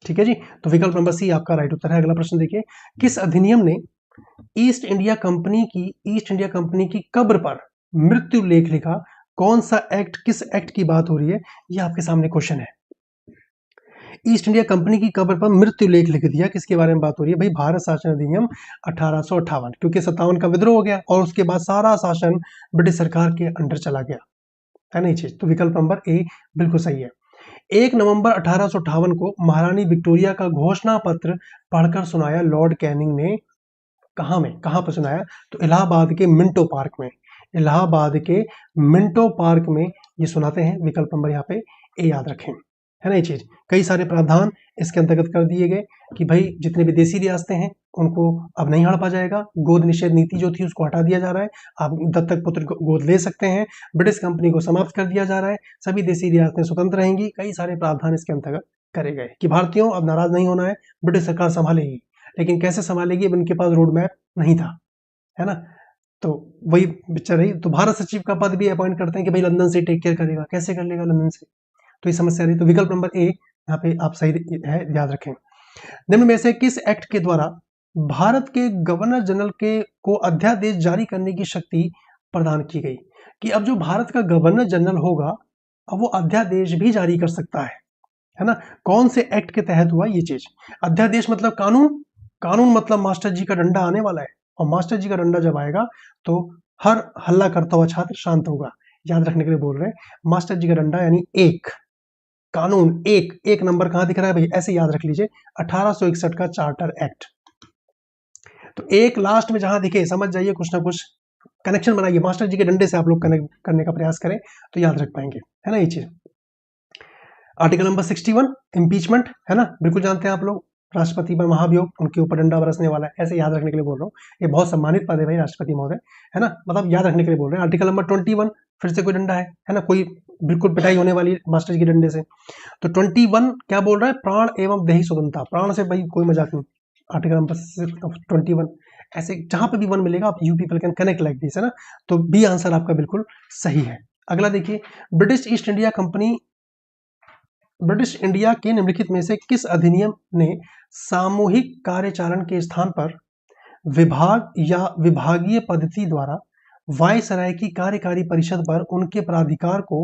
ठीक है जी। तो विकल्प नंबर सी आपका राइट उत्तर है। अगला प्रश्न देखिए, किस अधिनियम ने ईस्ट इंडिया कंपनी की कब्र पर मृत्यु लेख लिखा? कौन सा एक्ट, किस एक्ट की बात हो रही है, ये आपके सामने क्वेश्चन है। ईस्ट इंडिया कंपनी की कब्र पर मृत्यु लेख लिख दिया, किसके बारे में बात हो रही है भाई? भारत शासन अधिनियम 1858, क्योंकि 57 का विद्रोह हो गया और उसके बाद सारा शासन ब्रिटिश सरकार के अंडर चला गया, है ना ये चीज। तो विकल्प नंबर ए बिल्कुल सही है। 1 नवंबर 1858 को महारानी विक्टोरिया का घोषणा पत्र पढ़कर सुनाया लॉर्ड कैनिंग ने। कहां पर सुनाया? तो इलाहाबाद के मिंटो पार्क में, इलाहाबाद के मिंटो पार्क में ये सुनाते हैं। विकल्प नंबर यहाँ पे ए याद रखें, है ना ये चीज। कई सारे प्रावधान इसके अंतर्गत कर दिए गए कि भाई जितने विदेशी रियासतें हैं उनको अब नहीं हड़पा जाएगा। गोद निषेध नीति जो थी उसको हटा दिया जा रहा है, आप दत्तक पुत्र गोद ले सकते हैं। ब्रिटिश कंपनी को समाप्त कर दिया जा रहा है, सभी देशी रियासतें स्वतंत्र रहेंगी। कई सारे प्रावधान इसके अंतर्गत करे गए कि भारतीयों अब नाराज नहीं होना है, ब्रिटिश सरकार संभालेगी, लेकिन कैसे संभालेगी, उनके पास रोड मैप नहीं था, है ना। तो वही पिक्चर रही। तो भारत सचिव का पद भी अपॉइंट करते हैं कि भाई लंदन से टेक केयर करेगा, कैसे कर लेगा लंदन से, तो ये समस्या रही। तो विकल्प नंबर ए यहाँ पे आप सही है, याद रखें। निम्न में से किस एक्ट के द्वारा भारत के गवर्नर जनरल के को अध्यादेश जारी करने की शक्ति प्रदान की गई? कि अब जो भारत का गवर्नर जनरल होगा, अब वो अध्यादेश भी जारी कर सकता है ना। कौन से एक्ट के तहत हुआ ये चीज? अध्यादेश मतलब कानून, कानून मतलब मास्टर जी का डंडा आने वाला है, और मास्टर जी का डंडा जब आएगा तो हर हल्ला करता हुआ छात्र शांत होगा। याद रखने के लिए बोल रहे हैं, मास्टर जी का डंडा यानी एक कानून, एक नंबर कहां दिख रहा है भाई? ऐसे याद रख लीजिए, 1861 का चार्टर एक्ट। तो एक लास्ट में जहां दिखे समझ जाइए, कुछ ना कुछ कनेक्शन बनाइए, मास्टर जी के डंडे से आप लोग कनेक्ट करने का प्रयास करें तो याद रख पाएंगे, है ना ये चीज। आर्टिकल नंबर 61 इम्पीचमेंट, है ना, बिल्कुल जानते हैं आप लोग। राष्ट्रपति पर महाभियोग, उनके ऊपर डंडा बरसने वाला है, ऐसे याद रखने के लिए बोल रहा हूँ। ये बहुत सम्मानित पद है भाई, राष्ट्रपति महोदय, है ना, मतलब याद रखने के लिए बोल रहे हैं। आर्टिकल नंबर 21 फिर से कोई डंडा है ना, कोई बिल्कुल पिटाई होने वाली मास्टर जी के डंडे से। तो 21 क्या बोल रहा है? प्राण एवं देही स्वतंत्रता, प्राण से भाई कोई मजाक नहीं। आर्टिकल नंबर 21, ऐसे जहां पर भी वन मिलेगा आप you people can connect like this, है ना। तो बी आंसर आपका बिल्कुल सही है। अगला देखिए, ब्रिटिश इंडिया के निम्नलिखित में से किस अधिनियम ने सामूहिक कार्यचारण के स्थान पर विभाग या विभागीय पद्धति द्वारा वायसराय की कार्यकारी परिषद पर उनके प्राधिकार को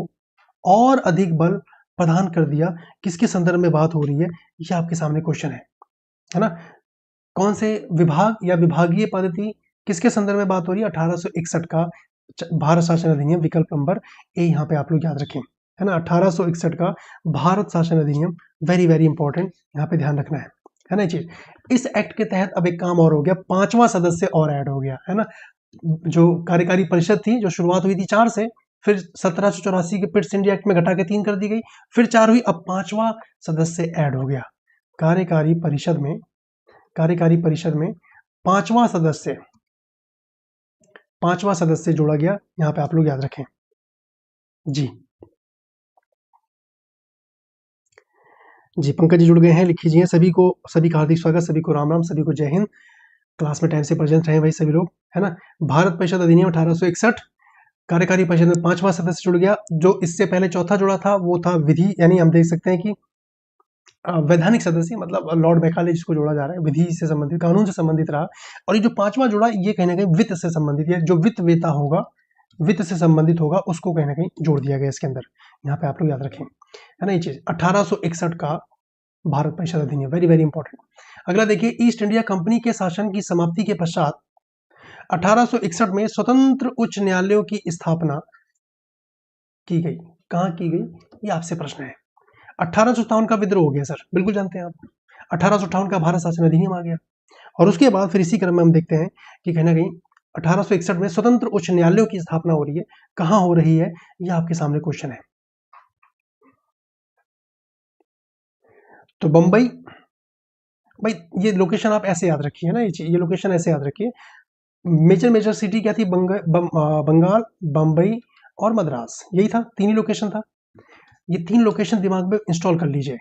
और अधिक बल प्रदान कर दिया? किसके संदर्भ में बात हो रही है, ये आपके सामने क्वेश्चन है ना। कौन से विभाग या विभागीय पद्धति, किसके संदर्भ में बात हो रही है? 1861 का भारत शासन अधिनियम, विकल्प नंबर ए यहाँ पे आप लोग याद रखें, है ना। 1861 का भारत शासन अधिनियम, वेरी वेरी इंपॉर्टेंट, यहाँ पे ध्यान रखना है ना चीज। इस एक्ट के तहत अब एक काम और हो गया, 5वां सदस्य और ऐड हो गया, है ना। जो कार्यकारी परिषद थी, जो शुरुआत हुई थी 4 से, फिर 1784 के पिट्स इंडिया एक्ट में घटा के 3 कर दी गई, फिर 4 हुई, अब 5वां सदस्य ऐड हो गया। कार्यकारी परिषद में 5वां सदस्य जोड़ा गया, यहाँ पे आप लोग याद रखें जी। पंकज जी जुड़ गए हैं, लिख लीजिए। सभी का हार्दिक स्वागत, सभी को राम राम, सभी को जय हिंद। क्लास में टाइम से प्रेजेंट रहे भाई सभी लोग, है ना। भारत परिषद अधिनियम 1861, कार्यकारी परिषद में 5वां सदस्य जुड़ गया। जो इससे पहले चौथा जुड़ा था वो था विधि, यानी हम देख सकते हैं कि वैधानिक सदस्य, मतलब लॉर्ड मैकाले जिसको जोड़ा जा रहा है, विधि से संबंधित, कानून से संबंधित रहा। और ये जो 5वां जुड़ा, ये कहीं ना कहीं वित्त से संबंधित है। जो वित्त वेता होगा वित्त से संबंधित होगा उसको कहीं ना कहीं जोड़ दिया गया इसके अंदर। यहाँ पे आप लोग याद रखें, है ना ये चीज। 1861 का भारत परिषद अधिनियम, वेरी वेरी इंपॉर्टेंट। अगला देखिए, ईस्ट इंडिया कंपनी के शासन की समाप्ति के पश्चात 1861 में स्वतंत्र उच्च न्यायालयों की स्थापना की गई। कहाँ की गई, ये आपसे प्रश्न है। 1857 का विद्रोह हो गया सर, बिल्कुल जानते हैं आप। 1858 का भारत शासन अधिनियम आ गया, और उसके बाद फिर इसी क्रम में हम देखते हैं कि कहीं ना कहीं 1861 में स्वतंत्र उच्च न्यायालयों की स्थापना हो रही है। कहाँ हो रही है, ये आपके सामने क्वेश्चन है। तो बंबई, भाई ये लोकेशन आप ऐसे याद रखिए ना, ये लोकेशन ऐसे याद रखिए। मेजर मेजर सिटी क्या थी, बंगाल, बंबई और मद्रास, यही था, तीन ही लोकेशन था। ये तीन लोकेशन दिमाग में इंस्टॉल कर लीजिए।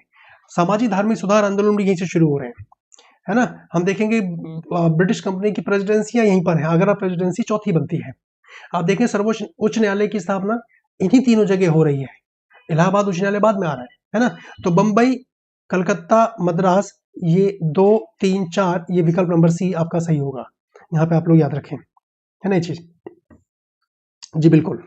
सामाजिक धार्मिक सुधार आंदोलन भी यहीं से शुरू हो रहे हैं, है ना। हम देखेंगे ब्रिटिश कंपनी की प्रेसिडेंसियां यहीं पर है, आगरा प्रेसिडेंसी चौथी बनती है। आप देखें सर्वोच्च उच्च न्यायालय की स्थापना इन्हीं तीनों जगह हो रही है। इलाहाबाद उच्च न्यायालय बाद में आ रहा है ना। तो बंबई, कलकत्ता, मद्रास, ये 2, 3, 4, ये विकल्प नंबर सी आपका सही होगा। यहाँ पे आप लोग याद रखें, है ना ये चीज। जी बिल्कुल।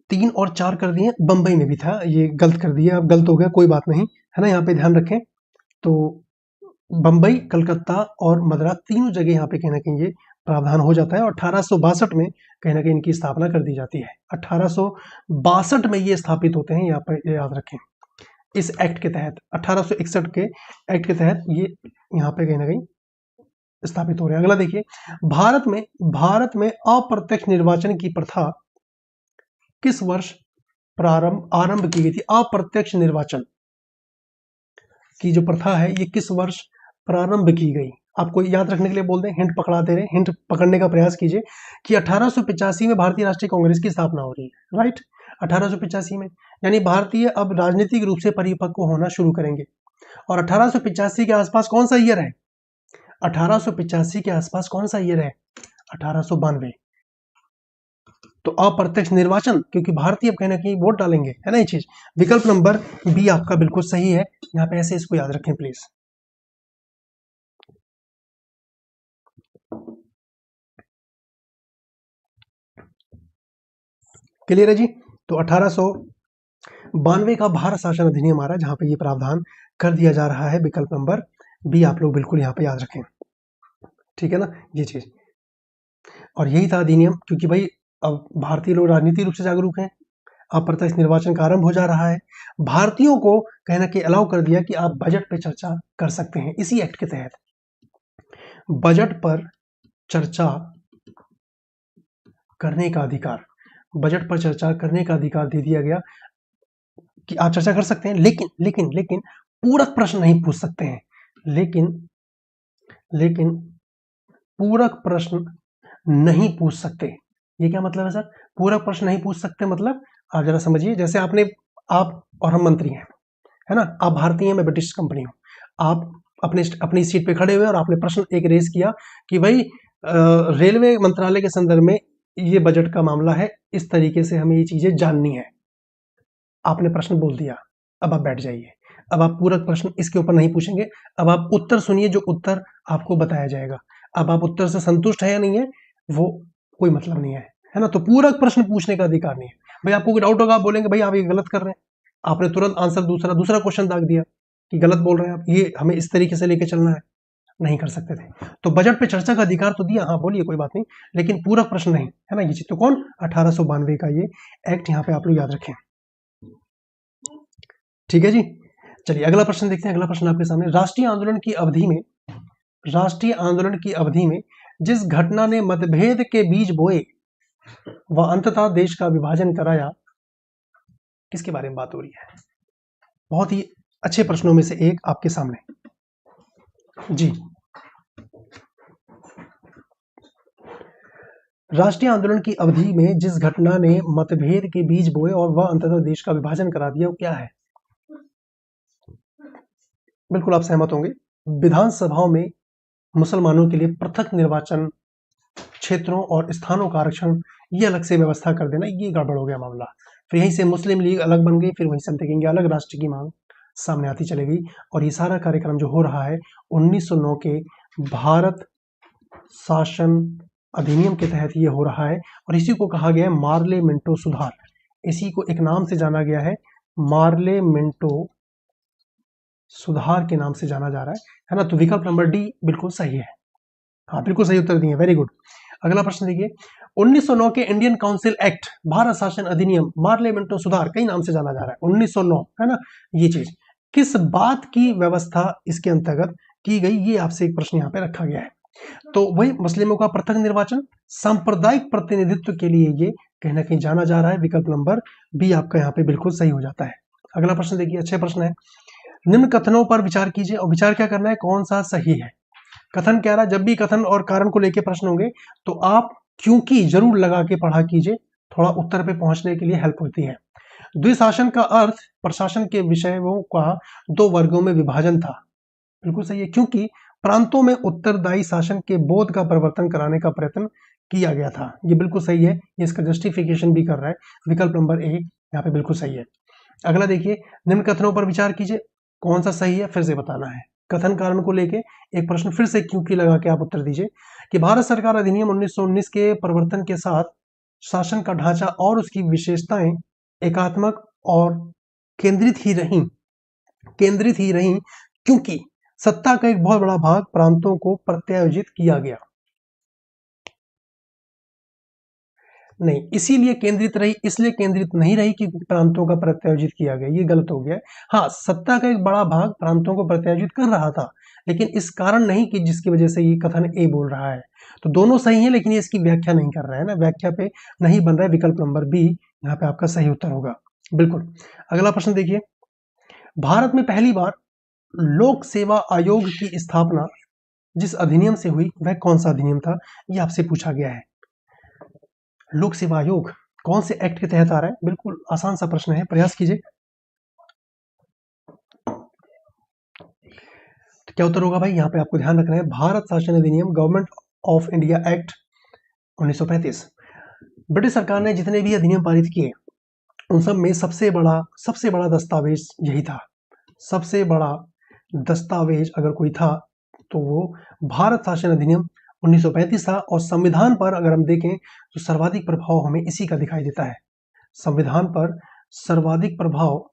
3 और 4 कर दिए, बंबई में भी था, ये गलत कर दिया, अब गलत हो गया, कोई बात नहीं, है ना। यहाँ पे ध्यान रखें, तो बंबई, कलकत्ता और मद्रास तीनों जगह यहाँ पे कहीं ना कहीं ये प्रावधान हो जाता है, और 1862 में कहीं ना कहीं इनकी स्थापना कर दी जाती है। 1862 में ये स्थापित होते हैं, यहाँ पर याद रखें, इस एक्ट के तहत, 1861 के एक्ट के तहत ये यहाँ पे कहीं ना कहीं स्थापित हो रहे हैं। अगला देखिए, भारत में अप्रत्यक्ष निर्वाचन की प्रथा किस वर्ष आरंभ की गई थी। अप्रत्यक्ष निर्वाचन की जो प्रथा है, ये किस वर्ष प्रारंभ की गई। आपको याद रखने के लिए बोल दें, हिंट पकड़ा दे रहे, हिंट पकड़ने का प्रयास कीजिए कि 1885 में भारतीय राष्ट्रीय कांग्रेस की स्थापना हो रही है, राइट। 1885 में, यानी भारतीय अब राजनीतिक रूप से परिपक्व होना शुरू करेंगे। और 1885 के आसपास कौन सा ईयर है, 1885 के आसपास कौन सा ईयर है, 1892। तो अप्रत्यक्ष निर्वाचन, क्योंकि भारतीय अब कहीं ना कहीं वोट डालेंगे, है ना ये चीज। विकल्प नंबर बी आपका बिल्कुल सही है। यहाँ पे ऐसे इसको याद रखें प्लीज। क्लियर है जी। तो 1892 का भारत शासन अधिनियम आ रहा है, जहां पे ये प्रावधान कर दिया जा रहा है। विकल्प नंबर बी आप लोग बिल्कुल यहाँ पे याद रखें, ठीक है ना ये चीज। और यही था अधिनियम, क्योंकि भाई अब भारतीय लोग राजनीतिक रूप से जागरूक हैं, अप्रत्यक्ष निर्वाचन का आरंभ हो जा रहा है। भारतीयों को कहीं ना कहीं अलाउ कर दिया कि आप बजट पे चर्चा कर सकते हैं। इसी एक्ट के तहत बजट पर चर्चा करने का अधिकार, बजट पर चर्चा करने का अधिकार दे दिया गया कि आप चर्चा कर सकते हैं, लेकिन लेकिन लेकिन पूरक प्रश्न नहीं पूछ सकते हैं। लेकिन पूरक प्रश्न नहीं पूछ सकते। ये क्या मतलब है सर, पूरक प्रश्न नहीं पूछ सकते मतलब, आप जरा समझिए। जैसे आप और हम मंत्री हैं, है ना, आप भारतीय हैं, मैं ब्रिटिश कंपनी हूँ। आप अपनी सीट पे खड़े हुए और आपने प्रश्न एक रेज किया कि भाई रेलवे मंत्रालय के संदर्भ में ये बजट का मामला है, इस तरीके से हमें ये चीजें जाननी है। आपने प्रश्न बोल दिया, अब आप बैठ जाइए। अब आप पूरक प्रश्न इसके ऊपर नहीं पूछेंगे, अब आप उत्तर सुनिए, जो उत्तर आपको बताया जाएगा। अब आप उत्तर से संतुष्ट है या नहीं है, वो कोई मतलब नहीं है ना। तो पूरक प्रश्न पूछने का अधिकार नहीं है। भाई आपको कोई डाउट होगा, आप बोलेंगे भाई आप ये गलत कर रहे हैं, आपने तुरंत आंसर दूसरा क्वेश्चन दाग दिया कि गलत बोल रहे हैं आप, ये हमें इस तरीके से लेके चलना है, नहीं कर सकते थे। तो बजट पे चर्चा का अधिकार तो दिया, हाँ बोलिए कोई बात नहीं, लेकिन पूरक प्रश्न नहीं, है ना ये चीज। तो कौन, 1892 का ये एक्ट यहाँ पे आप लोग याद रखें, ठीक है जी। चलिए अगला प्रश्न देखते हैं। अगला प्रश्न आपके सामने, राष्ट्रीय आंदोलन की अवधि में जिस घटना ने मतभेद के बीज बोए व अंततः देश का विभाजन कराया, किसके बारे में बात हो रही है। बहुत ही अच्छे प्रश्नों में से एक आपके सामने जी। राष्ट्रीय आंदोलन की अवधि में जिस घटना ने मतभेद के बीज बोए और वह अंततः देश का विभाजन करा दिया, वो क्या है। बिल्कुल आप सहमत होंगे, विधानसभाओं में मुसलमानों के लिए पृथक निर्वाचन क्षेत्रों और स्थानों का आरक्षण, ये अलग से व्यवस्था कर देना, ये गड़बड़ हो गया मामला। फिर यहीं से मुस्लिम लीग अलग बन गई, फिर वहीं से हम देखेंगे अलग राष्ट्र की मांग सामने आती चली गई। और ये सारा कार्यक्रम जो हो रहा है 1909 के भारत शासन अधिनियम के तहत ये हो रहा है और इसी को कहा गया है मार्ले मिंटो सुधार। इसी को एक नाम से जाना गया है, मार्ले मिंटो सुधार के नाम से जाना जा रहा है ना। तो विकल्प नंबर डी बिल्कुल सही है। हाँ, बिल्कुल सही उत्तर दिए, वेरी गुड। अगला प्रश्न देखिए, 1909 के इंडियन काउंसिल एक्ट, भारत शासन अधिनियम, मार्ले मिंटो सुधार, कई नाम से जाना जा रहा है, 1909 है ना। ये चीज किस बात की व्यवस्था इसके अंतर्गत की गई, ये आपसे एक प्रश्न यहाँ पे रखा गया है। तो वही मुस्लिमों का पृथक निर्वाचन, सांप्रदायिक प्रतिनिधित्व के लिए ये कहीं ना कहीं जाना जा रहा है। विकल्प नंबर बी आपका यहाँ पे बिल्कुल सही हो जाता है। अगला प्रश्न देखिए, अच्छे प्रश्न है। निम्न कथनों पर विचार कीजिए और विचार क्या करना है, कौन सा सही है। कथन क्या रहा, जब भी कथन और कारण को लेकर प्रश्न होंगे तो आप क्योंकि जरूर लगा के पढ़ा कीजिए, थोड़ा उत्तर पे पहुंचने के लिए हेल्प होती है। द्विशासन का अर्थ प्रशासन के विषयों का दो वर्गों में विभाजन था, बिल्कुल सही है, क्योंकि प्रांतों में उत्तरदायी शासन के बोध का परिवर्तन कराने का प्रयत्न किया गया था। ये बिल्कुल सही है, ये इसका जस्टिफिकेशन भी कर रहा है। विकल्प नंबर ए यहाँ पे बिल्कुल सही है। अगला देखिए, निम्न कथनों पर विचार कीजिए, कौन सा सही है फिर से बताना है। कथन कारण को लेके एक प्रश्न फिर से क्योंकि लगा के आप उत्तर दीजिए कि भारत सरकार अधिनियम 1919 के परिवर्तन के साथ शासन का ढांचा और उसकी विशेषताएं एकात्मक और केंद्रित ही रहीं क्योंकि सत्ता का एक बहुत बड़ा भाग प्रांतों को प्रत्यायोजित किया गया। नहीं, इसीलिए केंद्रित रही, इसलिए केंद्रित नहीं रही कि प्रांतों का प्रत्यायोजित किया गया, ये गलत हो गया। हाँ, सत्ता का एक बड़ा भाग प्रांतों को प्रत्यायोजित कर रहा था, लेकिन इस कारण नहीं कि जिसकी वजह से ये कथन ए बोल रहा है। तो दोनों सही है, लेकिन ये इसकी व्याख्या नहीं कर रहा है ना, व्याख्या पे नहीं बन रहा है। विकल्प नंबर बी यहाँ पे आपका सही उत्तर होगा, बिल्कुल। अगला प्रश्न देखिए, भारत में पहली बार लोक सेवा आयोग की स्थापना जिस अधिनियम से हुई वह कौन सा अधिनियम था, ये आपसे पूछा गया है। लोक सेवा आयोग कौन से एक्ट के तहत आ रहा है, बिल्कुल आसान सा प्रश्न है, प्रयास कीजिए। तो क्या उत्तर होगा भाई, यहाँ पे आपको ध्यान रखना है, भारत शासन अधिनियम, government of India act 1935। British सरकार ने जितने भी अधिनियम पारित किए उन सब में सबसे बड़ा दस्तावेज यही था। सबसे बड़ा दस्तावेज अगर कोई था तो वो भारत शासन अधिनियम 1935 था। और संविधान पर अगर हम देखें तो सर्वाधिक प्रभाव हमें इसी का दिखाई देता है। संविधान पर सर्वाधिक प्रभाव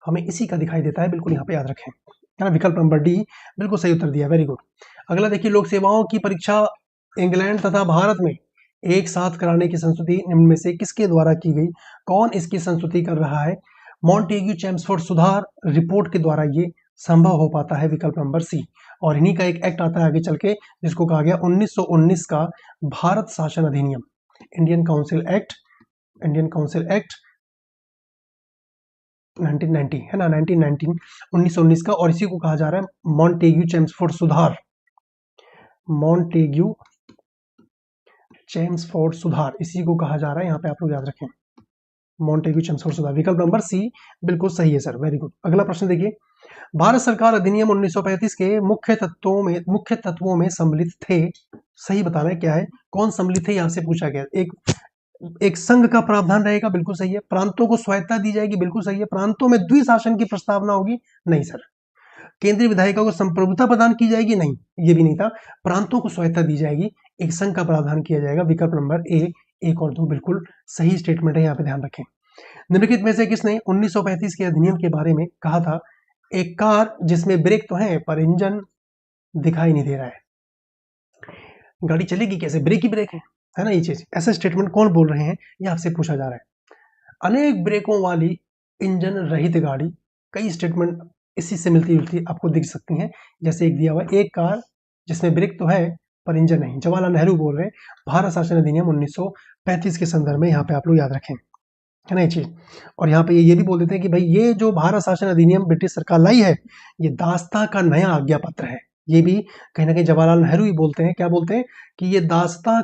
हमें इसी का दिखाई देता है, बिल्कुल यहाँ पे याद रखें, है ना। विकल्प नंबर डी बिल्कुल सही उत्तर दिया, वेरी गुड। अगला देखिए, लोक सेवाओं की परीक्षा इंग्लैंड तथा भारत में एक साथ कराने की संस्तुति निम्न में से किसके द्वारा की गई, कौन इसकी संस्तुति कर रहा है। मॉन्टेग्यू चेम्सफोर्ड सुधार रिपोर्ट के द्वारा ये संभव हो पाता है, विकल्प नंबर सी। और इन्हीं का एक एक्ट आता है आगे चल के जिसको कहा गया 1919 का भारत शासन अधिनियम, इंडियन काउंसिल एक्ट 1990 है ना, 1919 का। और इसी को कहा जा रहा है मॉन्टेग्यू चेम्सफोर्ड सुधार, मॉन्टेग्यू चेम्सफोर्ड सुधार, इसी को कहा जा रहा है, यहाँ पे आप लोग याद रखें, मॉन्टेग्यू चेम्सफोर्ड सुधार। विकल्प नंबर सी बिल्कुल सही है सर, वेरी गुड। अगला प्रश्न देखिए, भारत सरकार अधिनियम 1935 के मुख्य तत्वों में सम्मिलित थे, सही बताना है क्या है, कौन सम्मिलित है, आपसे पूछा गया। एक संघ का प्रावधान रहेगा, बिल्कुल सही है। प्रांतों को स्वायत्तता दी जाएगी, बिल्कुल सही है। प्रांतों में द्विशासन की प्रस्तावना होगी, नहीं सर। केंद्रीय विधायिका को संप्रभुता प्रदान की जाएगी, नहीं, ये भी नहीं था। प्रांतों को स्वायत्तता दी जाएगी, एक संघ का प्रावधान किया जाएगा। विकल्प नंबर ए 1 और 2 बिल्कुल सही स्टेटमेंट है, यहाँ पे ध्यान रखें। निम्नलिखित में से किसने 1935 के अधिनियम के बारे में कहा था, एक कार जिसमें ब्रेक तो है पर इंजन दिखाई नहीं दे रहा है, गाड़ी चलेगी कैसे, ब्रेक ही ब्रेक है ना। ये चीज, ऐसा स्टेटमेंट कौन बोल रहे हैं, ये आपसे पूछा जा रहा है। अनेक ब्रेकों वाली इंजन रहित गाड़ी, कई स्टेटमेंट इसी से मिलती जुलती आपको दिख सकती हैं। जैसे एक दिया हुआ, एक कार जिसमें ब्रेक तो है पर इंजन नहीं, जवाहरलाल नेहरू बोल रहे हैं, भारत शासन अधिनियम 1935 के संदर्भ में, यहाँ पे आप लोग याद रखें, है ना ये चीज। और यहाँ पे ये भी बोल देते हैं कि भाई ये जो भारत शासन अधिनियम ब्रिटिश सरकार लाई है, ये दास्ता का नया आज्ञा पत्र है। ये भी कहीं ना कहीं जवाहरलाल नेहरू ही बोलते हैं, क्या बोलते हैं कि ये दास्ता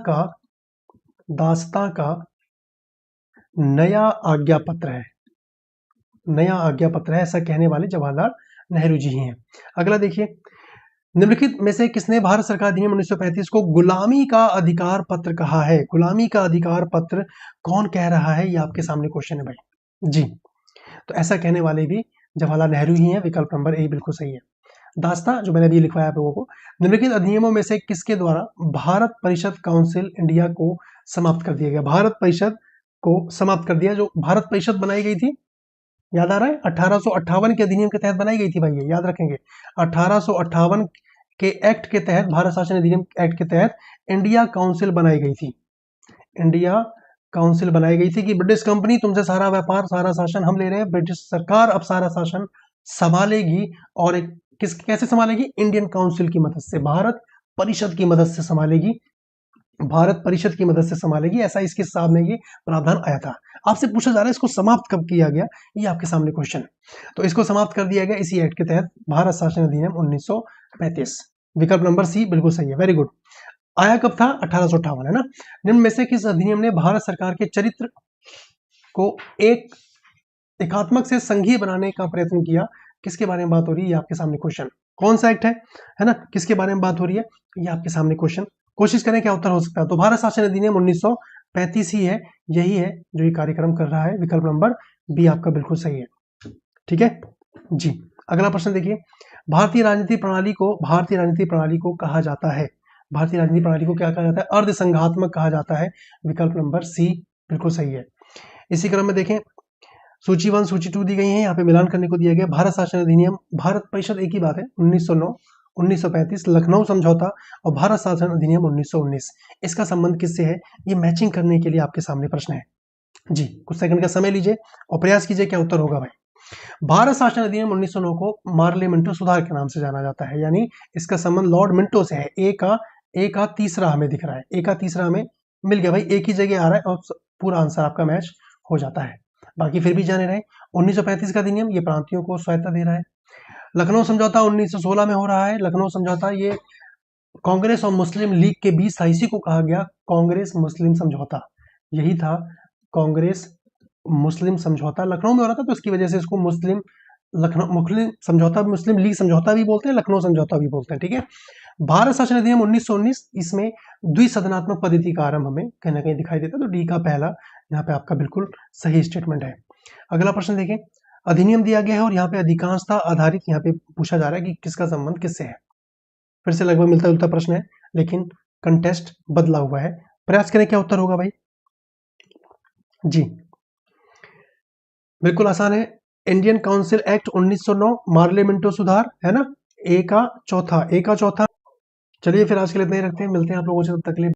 का नया आज्ञा पत्र है, नया आज्ञा पत्र है, ऐसा कहने वाले जवाहरलाल नेहरू जी ही हैं। अगला देखिए, निम्नलिखित में से किसने भारत सरकार अधिनियम 1935 को गुलामी का अधिकार पत्र कहा है। गुलामी का अधिकार पत्र कौन कह रहा है, ये आपके सामने क्वेश्चन है भाई जी। तो ऐसा कहने वाले भी जवाहरलाल नेहरू ही हैं, विकल्प नंबर ए बिल्कुल सही है। दास्ता जो मैंने अभी लिखवाया आप लोगों को, निम्नलिखित अधिनियमों में से किसके द्वारा भारत परिषद काउंसिल इंडिया को समाप्त कर दिया गया? भारत परिषद को समाप्त कर दिया। जो भारत परिषद बनाई गई थी, याद आ रहा है, 1858 के अधिनियम के तहत बनाई गई थी भाई, ये याद रखेंगे। 1858 के एक्ट के तहत, भारत शासन अधिनियम एक्ट के तहत इंडिया काउंसिल बनाई गई थी। इंडिया काउंसिल बनाई गई थी कि ब्रिटिश कंपनी तुमसे सारा व्यापार, सारा शासन हम ले रहे हैं, ब्रिटिश सरकार अब सारा शासन संभालेगी। और एक कैसे संभालेगी? इंडियन काउंसिल की मदद से, भारत परिषद की मदद से संभालेगी, भारत परिषद की मदद से संभालेगी। ऐसा इसके सामने ये प्रावधान आया था। आपसे पूछा जा रहा है इसको समाप्त कब किया गया, ये आपके सामने क्वेश्चन है। तो इसको समाप्त कर दिया गया इसी एक्ट के तहत, भारत शासन अधिनियम 1935। विकल्प नंबर सी बिल्कुल सही है, वेरी गुड। आया कब था? 1858, है ना। निम्न में से किस अधिनियम ने भारत सरकार के चरित्र को एकात्मक से संघीय बनाने का प्रयत्न किया? किसके बारे में बात हो रही है? ये आपके सामने क्वेश्चन। कौन सा एक्ट है ना, किसके बारे में बात हो रही है, ये आपके सामने क्वेश्चन। कोशिश करें क्या उत्तर हो सकता है। तो भारत शासन अधिनियम 1935 ही है, यही है जो ये कार्यक्रम कर रहा है। विकल्प नंबर बी आपका बिल्कुल सही है, ठीक है जी। अगला प्रश्न देखिए, भारतीय राजनीति प्रणाली को कहा जाता है, भारतीय राजनीति प्रणाली को क्या कहा जाता है? अर्धसंघात्मक कहा जाता है। विकल्प नंबर सी बिल्कुल सही है। इसी क्रम में देखें, सूची 1 सूची 2 दी गई है, यहाँ पे मिलान करने को दिया गया। भारत शासन अधिनियम, भारत परिषद एक ही बात है, 1909, 1935, लखनऊ समझौता और भारत शासन अधिनियम 1919। इसका संबंध किससे है? ये मैचिंग करने के लिए आपके सामने प्रश्न है जी। कुछ सेकंड का समय लीजिए और प्रयास कीजिए क्या उत्तर होगा भाई। भारत शासन अधिनियम 1909 को मार्ले मिंटो सुधार के नाम से जाना जाता है, यानी इसका संबंध लॉर्ड मिंटो से है। ए का तीसरा हमें दिख रहा है, ए का तीसरा हमें मिल गया भाई, एक ही जगह आ रहा है और पूरा आंसर आपका मैच हो जाता है। बाकी फिर भी जाने रहे, 1935 का अधिनियम ये प्रांतियों को स्वायत्ता दे रहा है। लखनऊ समझौता 1916 में हो रहा है। लखनऊ समझौता ये कांग्रेस और मुस्लिम लीग के बीच था, इसी को कहा गया कांग्रेस मुस्लिम समझौता, यही था कांग्रेस मुस्लिम समझौता। लखनऊ में हो रहा था तो इसकी वजह से इसको मुस्लिम समझौता, मुस्लिम लीग समझौता भी बोलते हैं, लखनऊ समझौता भी बोलते हैं, ठीक है। भारत शासन अधिनियम 1919, इसमें द्विसदनात्मक पद्धति का आरंभ हमें कहीं ना कहीं दिखाई देता है, तो डी का पहला यहाँ पे आपका बिल्कुल सही स्टेटमेंट है। अगला प्रश्न देखें, अधिनियम दिया गया है और यहाँ पे अधिकांशता आधारित यहाँ पे पूछा जा रहा है कि किसका संबंध किससे है। फिर से लगभग मिलता जुलता प्रश्न है, लेकिन कंटेस्ट बदला हुआ है। प्रयास करें क्या उत्तर होगा भाई जी। बिल्कुल आसान है, Indian council act 1909, Morley Minto सुधार, है ना, ए का चौथा। चलिए फिर आज के लिए इतना ही रखते हैं, मिलते हैं आप लोगों से, तब तक के लिए।